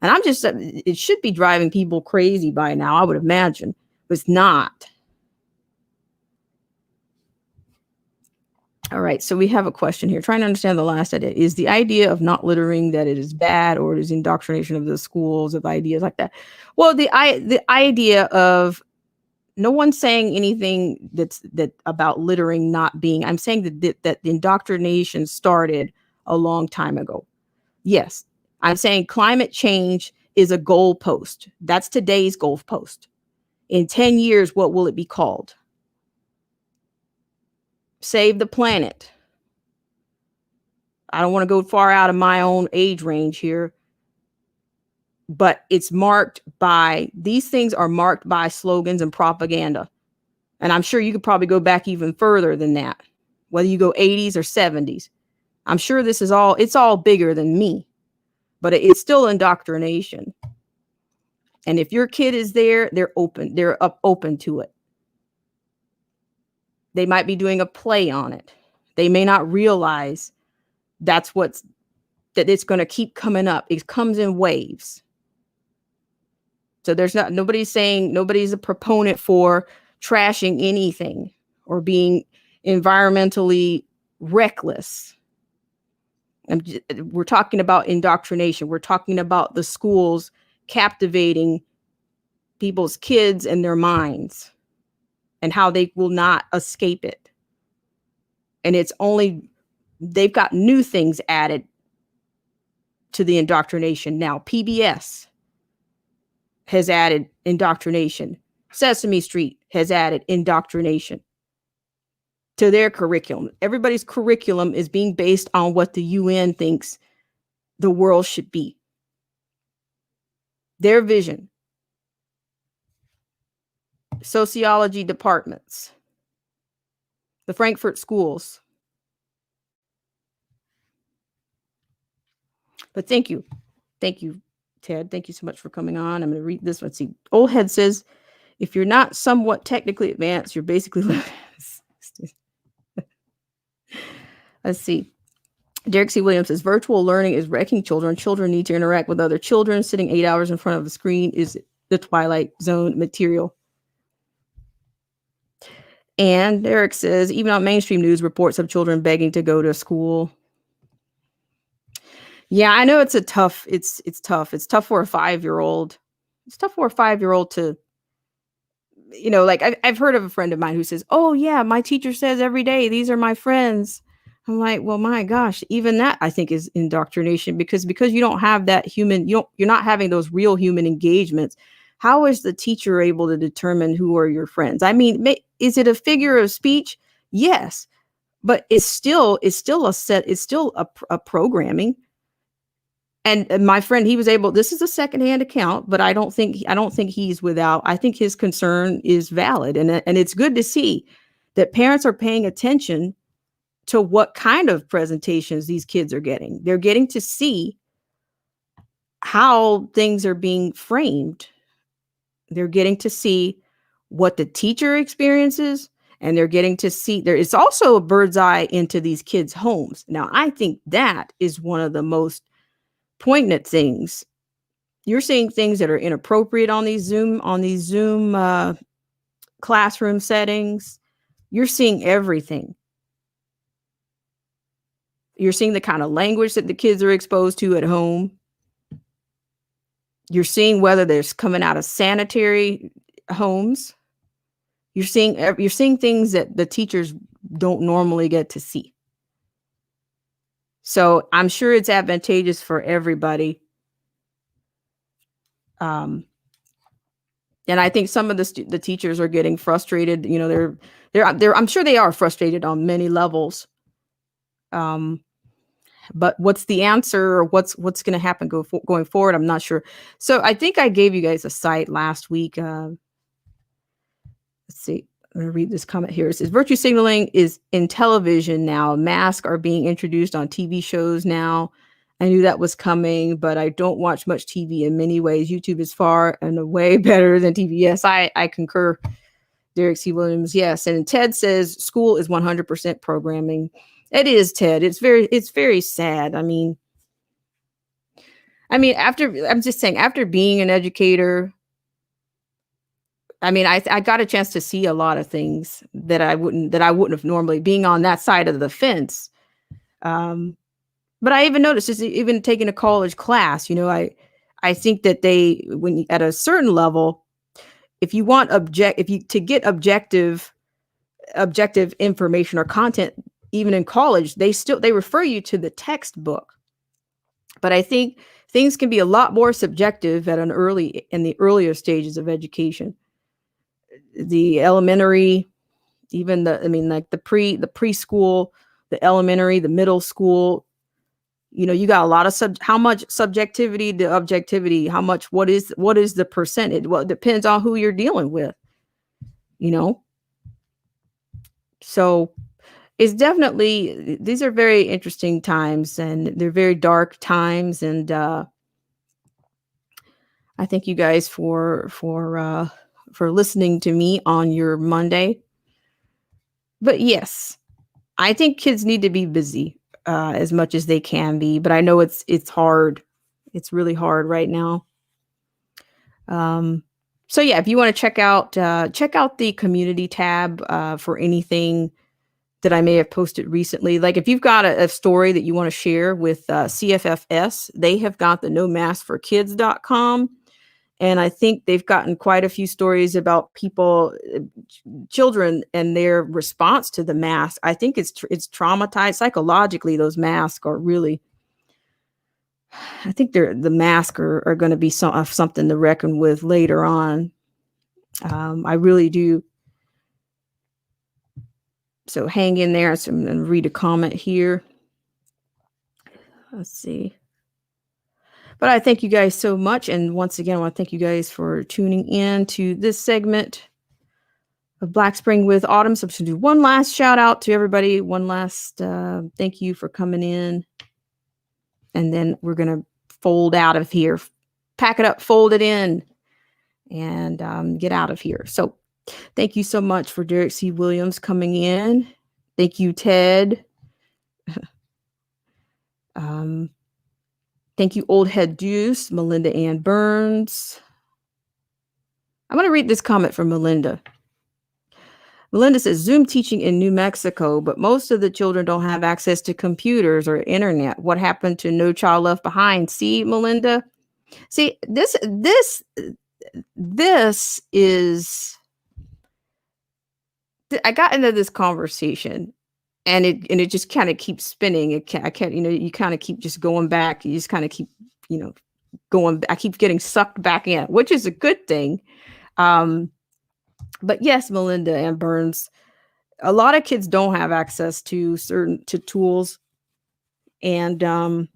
And it should be driving people crazy by now, I would imagine, but it's not. All right, so we have a question here. Trying to understand the last idea. Is the idea of not littering that it is bad, or it is indoctrination of the schools of ideas like that? Well, the idea of no one's saying anything that about littering not being. I'm saying that the indoctrination started a long time ago. Yes, I'm saying climate change is a goalpost. That's today's goalpost. In 10 years, what will it be called? Save the planet. I don't want to go far out of my own age range here, but these things are marked by slogans and propaganda. And I'm sure you could probably go back even further than that, whether you go 80s or 70s. I'm sure it's all bigger than me, but it's still indoctrination. And if your kid is there, they're open to it. They might be doing a play on it. They may not realize that it's going to keep coming up. It comes in waves. So nobody's a proponent for trashing anything or being environmentally reckless. We're talking about indoctrination. We're talking about the schools captivating people's kids and their minds and how they will not escape it. And they've got new things added to the indoctrination now. PBS has added indoctrination. Sesame Street has added indoctrination to their curriculum. Everybody's curriculum is being based on what the UN thinks the world should be. Their vision. Sociology departments. The Frankfurt schools. But thank you. Thank you, Ted. Thank you so much for coming on. I'm going to read this one. See, Old Head says, if you're not somewhat technically advanced, you're basically... Let's see. Derek C. Williams says, virtual learning is wrecking children. Children need to interact with other children. Sitting 8 hours in front of the screen is the Twilight Zone material. And Derek says, even on mainstream news, reports of children begging to go to school. Yeah, I know it's tough. It's tough. It's tough for a 5-year-old. It's tough for a 5-year-old to, like I've heard of a friend of mine who says, oh yeah, my teacher says every day, these are my friends. I'm like, well, my gosh, even that I think is indoctrination because you don't have that human, you're not having those real human engagements. How is the teacher able to determine who are your friends? I mean, is it a figure of speech? Yes, but it's still a programming. And my friend, he was able, this is a secondhand account, but I don't think he's without, I think his concern is valid. And it's good to see that parents are paying attention to what kind of presentations these kids are getting. They're getting to see how things are being framed. They're getting to see what the teacher experiences, and they're getting to see it's also a bird's eye into these kids' homes. Now, I think that is one of the most poignant things. You're seeing things that are inappropriate on these Zoom classroom settings. You're seeing everything. You're seeing the kind of language that the kids are exposed to at home. You're seeing whether there's coming out of sanitary homes. You're seeing things that the teachers don't normally get to see. So I'm sure it's advantageous for everybody. And I think some of the teachers are getting frustrated. I'm sure they are frustrated on many levels. But what's the answer, or what's going to happen going forward? I'm not sure. So I think I gave you guys a site last week. Let's see. I'm going to read this comment here. It says, virtue signaling is in television now. Masks are being introduced on TV shows now. I knew that was coming, but I don't watch much TV in many ways. YouTube is far and away better than TV. Yes, I concur. Derek C. Williams, yes. And Ted says school is 100% programming. It is, Ted. It's very sad. I mean, I'm just saying, after being an educator, I mean, I got a chance to see a lot of things that I wouldn't have normally, being on that side of the fence. But I even noticed, just even taking a college class, I think that when at a certain level, if you want to get objective information or content, even in college, they refer you to the textbook. But I think things can be a lot more subjective in the earlier stages of education. The elementary, even the preschool, the elementary, the middle school, you got a lot of how much subjectivity to objectivity, what is the percentage? Well, it depends on who you're dealing with, So it's definitely, these are very interesting times, and they're very dark times. And I thank you guys for listening to me on your Monday. But yes, I think kids need to be busy as much as they can be. But I know it's hard. It's really hard right now. So yeah, if you want to check out the community tab for anything that I may have posted recently. Like if you've got a story that you want to share with CFFS, they have got the nomaskforkids.com. And I think they've gotten quite a few stories about people, children, and their response to the mask. I think it's traumatized psychologically. Those masks are really, I think the masks are going to be something to reckon with later on. I really do. So hang in there and read a comment here. Let's see. But I thank you guys so much. And once again, I want to thank you guys for tuning in to this segment of Black Spring with Autumn. So I'm just going to do one last shout out to everybody. One last thank you for coming in. And then we're going to fold out of here. Pack it up, fold it in, and get out of here. So thank you so much for Derek C. Williams coming in. Thank you, Ted. Thank you, Old Head Deuce, Melinda Ann Burns. I'm going to read this comment from Melinda. Melinda says, Zoom teaching in New Mexico, but most of the children don't have access to computers or internet. What happened to No Child Left Behind? See, Melinda? See, this is, I got into this conversation and it just kind of keeps spinning. I can't, you kind of keep just going back. You just kind of keep, going, I keep getting sucked back in, which is a good thing. But yes, Melinda Ann Burns, a lot of kids don't have access to tools. And,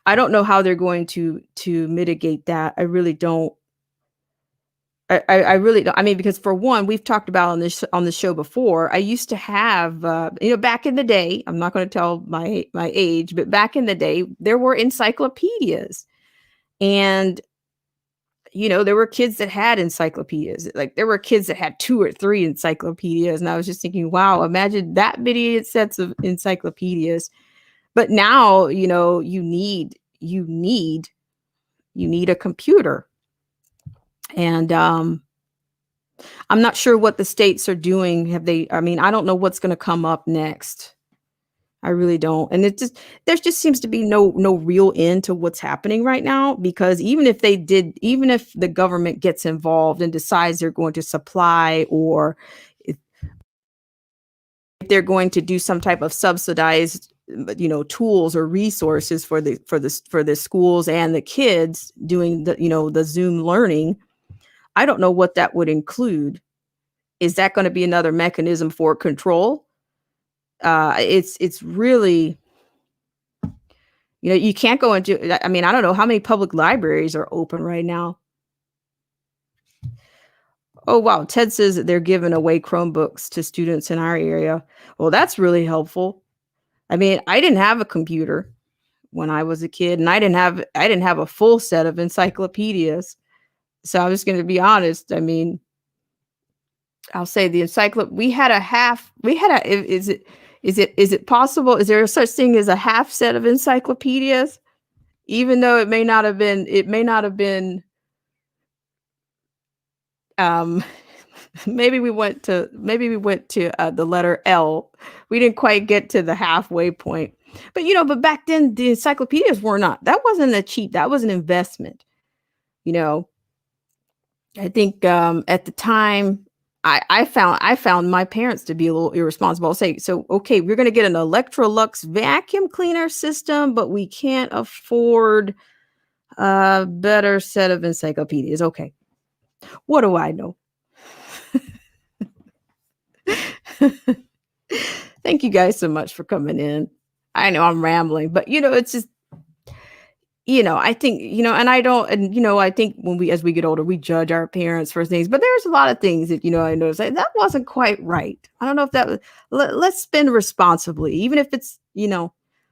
I don't know how they're going to mitigate that. I really don't. I really don't. I mean, because for one, we've talked about on this show before. I used to have, back in the day. I'm not going to tell my age, but back in the day, there were encyclopedias, and there were kids that had encyclopedias. Like there were kids that had 2 or 3 encyclopedias, and I was just thinking, wow, imagine that many sets of encyclopedias. But now, you need a computer. And I'm not sure what the states are doing. I don't know what's going to come up next. I really don't. And there just seems to be no real end to what's happening right now, because even if the government gets involved and decides they're going to supply, or if they're going to do some type of subsidized tools or resources for the schools and the kids doing the Zoom learning, I don't know what that would include. Is that going to be another mechanism for control? It's really, you can't go into, I don't know how many public libraries are open right now. Oh, wow. Ted says that they're giving away Chromebooks to students in our area. Well, that's really helpful. I didn't have a computer when I was a kid, and I didn't have a full set of encyclopedias. So I'm just going to be honest. I'll say the is it possible? Is there a such thing as a half set of encyclopedias? Even though it may not have been, maybe we went to the letter L. We didn't quite get to the halfway point. But back then the encyclopedias that wasn't that was an investment. I think at the time I found my parents to be a little irresponsible. I'll say, so, okay, we're going to get an Electrolux vacuum cleaner system, but we can't afford a better set of encyclopedias. Okay. What do I know? Thank you guys so much for coming in. I know I'm rambling, but it's just, I think, and I don't, and, I think as we get older, we judge our parents for things, but there's a lot of things that, I noticed that wasn't quite right. I don't know if that was, let's spend responsibly, even if it's,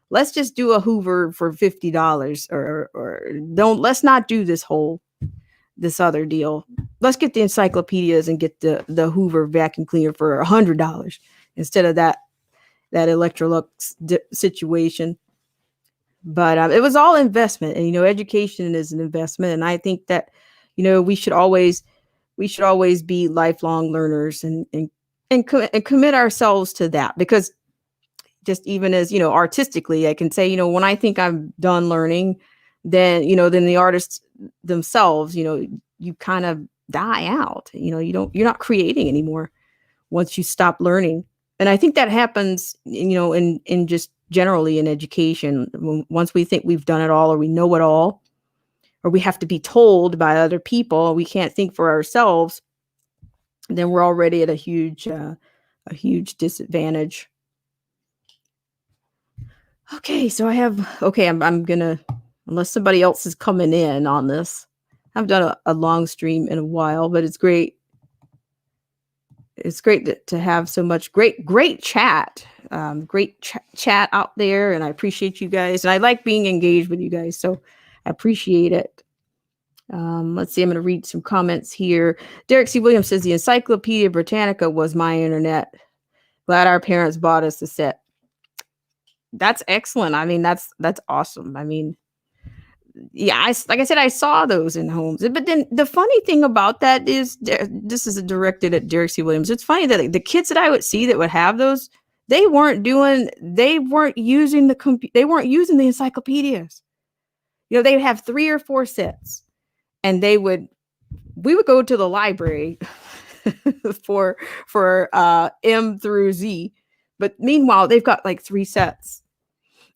let's just do a Hoover for $50 or let's not do this other deal. Let's get the encyclopedias and get the Hoover vacuum cleaner for $100 instead of that Electrolux situation. But it was all investment, and education is an investment, and I think that we should always be lifelong learners and commit ourselves to that, because just even as artistically, I can say when I think I'm done learning, then, then the artists themselves, you kind of die out. You're not creating anymore once you stop learning. And I think that happens, in just generally in education. Once we think we've done it all, or we know it all, or we have to be told by other people, we can't think for ourselves, then we're already at a huge disadvantage. Okay, so I'm gonna, unless somebody else is coming in on this. I've done a long stream in a while, but it's great. It's great to have so much great chat, chat out there, and I appreciate you guys, and I like being engaged with you guys, so I appreciate it. Let's see, I'm going to read some comments here. Derek C. Williams says the Encyclopedia Britannica was my internet. Glad our parents bought us the set. That's excellent. I mean, that's awesome. I mean, yeah, like I said, I saw those in homes. But then the funny thing about that is, this is directed at Derek C. Williams. It's funny that the kids that I would see that would have those, they weren't using they weren't using the encyclopedias. They'd have 3 or 4 sets, and we would go to the library for M through Z. But meanwhile, they've got like 3 sets.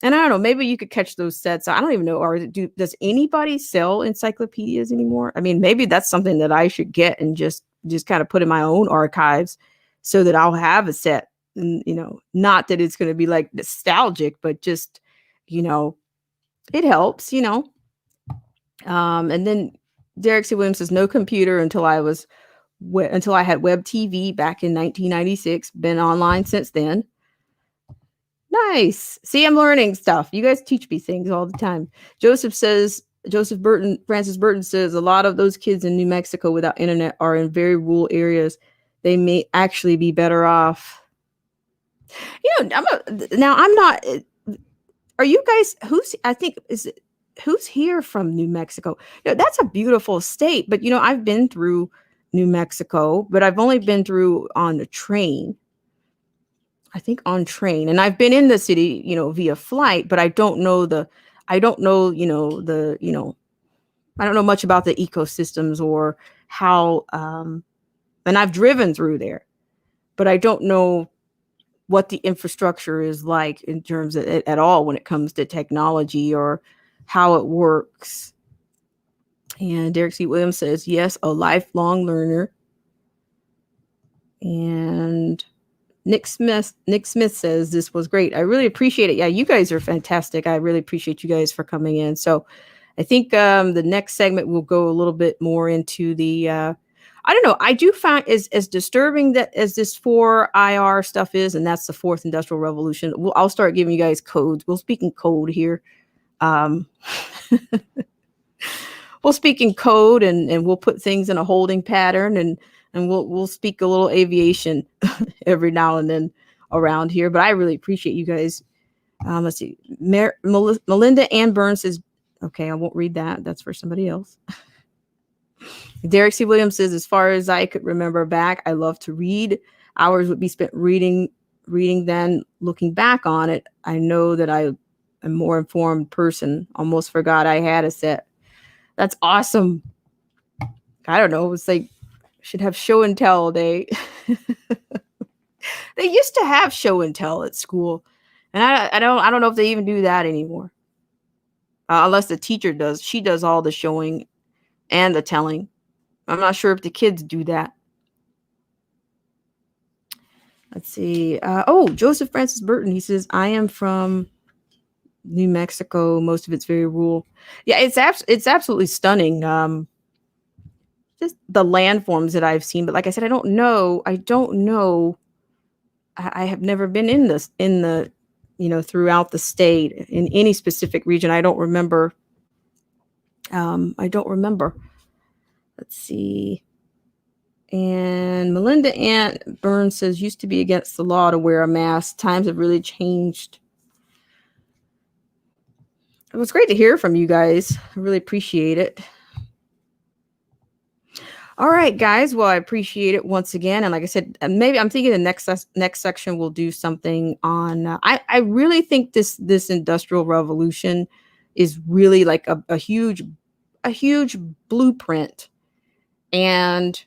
And I don't know, maybe you could catch those sets. I don't even know. Does anybody sell encyclopedias anymore? I mean, maybe that's something that I should get and just kind of put in my own archives, so that I'll have a set. And, not that it's going to be like nostalgic, but just, it helps, and then Derek C. Williams says no computer until I had web TV back in 1996. Been online since then. Nice. See, I'm learning stuff. You guys teach me things all the time. Francis Burton says a lot of those kids in New Mexico without internet are in very rural areas. They may actually be better off. I'm not. Are you guys? Who's here from New Mexico? That's a beautiful state. But I've been through New Mexico, but I've only been through on the train. I think on train, and I've been in the city, via flight, but I don't know I don't know much about the ecosystems or how, and I've driven through there, but I don't know what the infrastructure is like in terms of it at all when it comes to technology or how it works. And Derek C. Williams says, yes, a lifelong learner. And Nick Smith says this was great. I really appreciate it. Yeah, you guys are fantastic. I really appreciate you guys for coming in. So I think the next segment will go a little bit more into the I don't know. I do find as disturbing that as this 4IR stuff is, and that's the fourth industrial revolution. I'll start giving you guys codes. We'll speak in code here. We'll speak in code, and we'll put things in a holding pattern, and we'll speak a little aviation every now and then around here. But I really appreciate you guys. Let's see. Melinda Ann Burns says, okay, I won't read that. That's for somebody else. Derek C. Williams says, as far as I could remember back, I love to read. Hours would be spent reading then. Looking back on it, I know that I am a more informed person. Almost forgot I had a set. That's awesome. I don't know. It's like, should have show and tell day. They used to have show and tell at school, and I don't know if they even do that anymore. Unless the teacher does. She does all the showing and the telling. I'm not sure if the kids do that. Let's see. Joseph Francis Burton. He says, I am from New Mexico. Most of it's very rural. Yeah, it's absolutely stunning. Just the landforms that I've seen. But like I said, I don't know. I have never been in the throughout the state in any specific region. I don't remember. Let's see. And Melinda Ann Burns says, used to be against the law to wear a mask. Times have really changed. It was great to hear from you guys. I really appreciate it. All right, guys. Well, I appreciate it once again. And like I said, maybe I'm thinking the next section we'll do something on. I really think this industrial revolution is really like a huge blueprint. And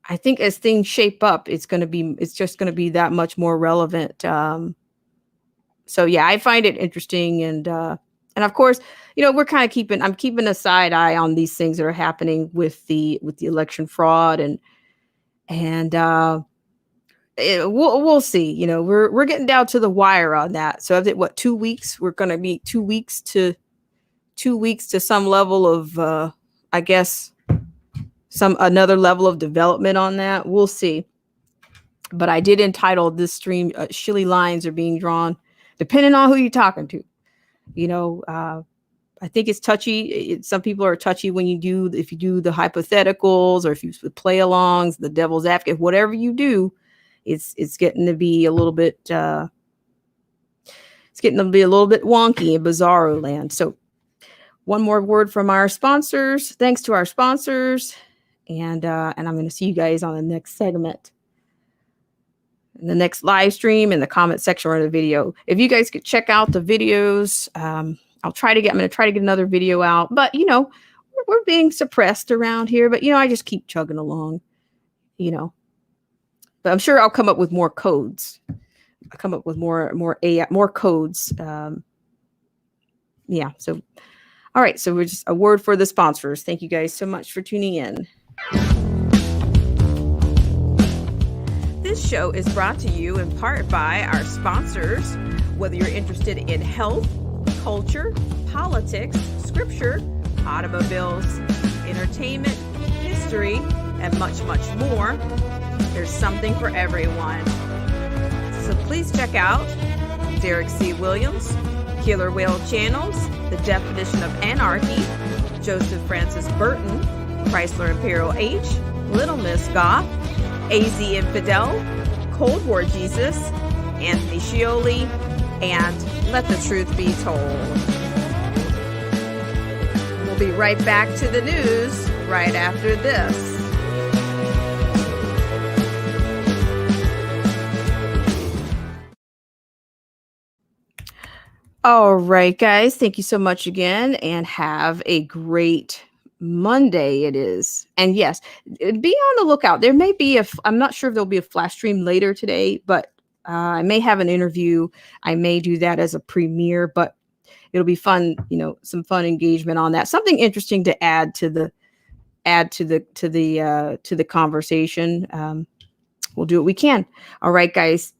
I think as things shape up, it's just going to be that much more relevant. So yeah, I find it interesting. And of course, I'm keeping a side eye on these things that are happening with the election fraud and we'll see. We're getting down to the wire on that. So I think 2 weeks, we're going to be 2 weeks to some level of, I guess, another level of development on that. We'll see. But I did entitle this stream, Schilly Lines Are Being Drawn, depending on who you're talking to. I think it's touchy. Some people are touchy if you do the hypotheticals, or if you play alongs, the devil's advocate, whatever you do, it's getting to be a little bit, wonky in bizarro land. So one more word from our sponsors. Thanks to our sponsors. And I'm going to see you guys on the next segment, in the next live stream, in the comment section or the video. If you guys could check out the videos, I'm going to try to get another video out, but we're being suppressed around here, but I just keep chugging along, but I'm sure I'll come up with more codes. I'll come up with more AI, more codes. Yeah. So, all right. So we're just a word for the sponsors. Thank you guys so much for tuning in. This show is brought to you in part by our sponsors. Whether you're interested in health, culture, politics, scripture, automobiles, entertainment, history, and much, much more, there's something for everyone. So please check out Derek C. Williams, Killer Whale Channels, The Definition of Anarchy, Joseph Francis Burton, Chrysler Imperial H, Little Miss Goth, AZ Infidel, Cold War Jesus, Anthony Scioli, and Let the Truth Be Told. We'll be right back to the news right after this. All right, guys. Thank you so much again, and have a great Monday it is. And yes, be on the lookout. There may be I'm not sure if there'll be a flash stream later today, but I may have an interview. I may do that as a premiere, but it'll be fun, some fun engagement on that. Something interesting to add to the conversation. We'll do what we can. All right, guys.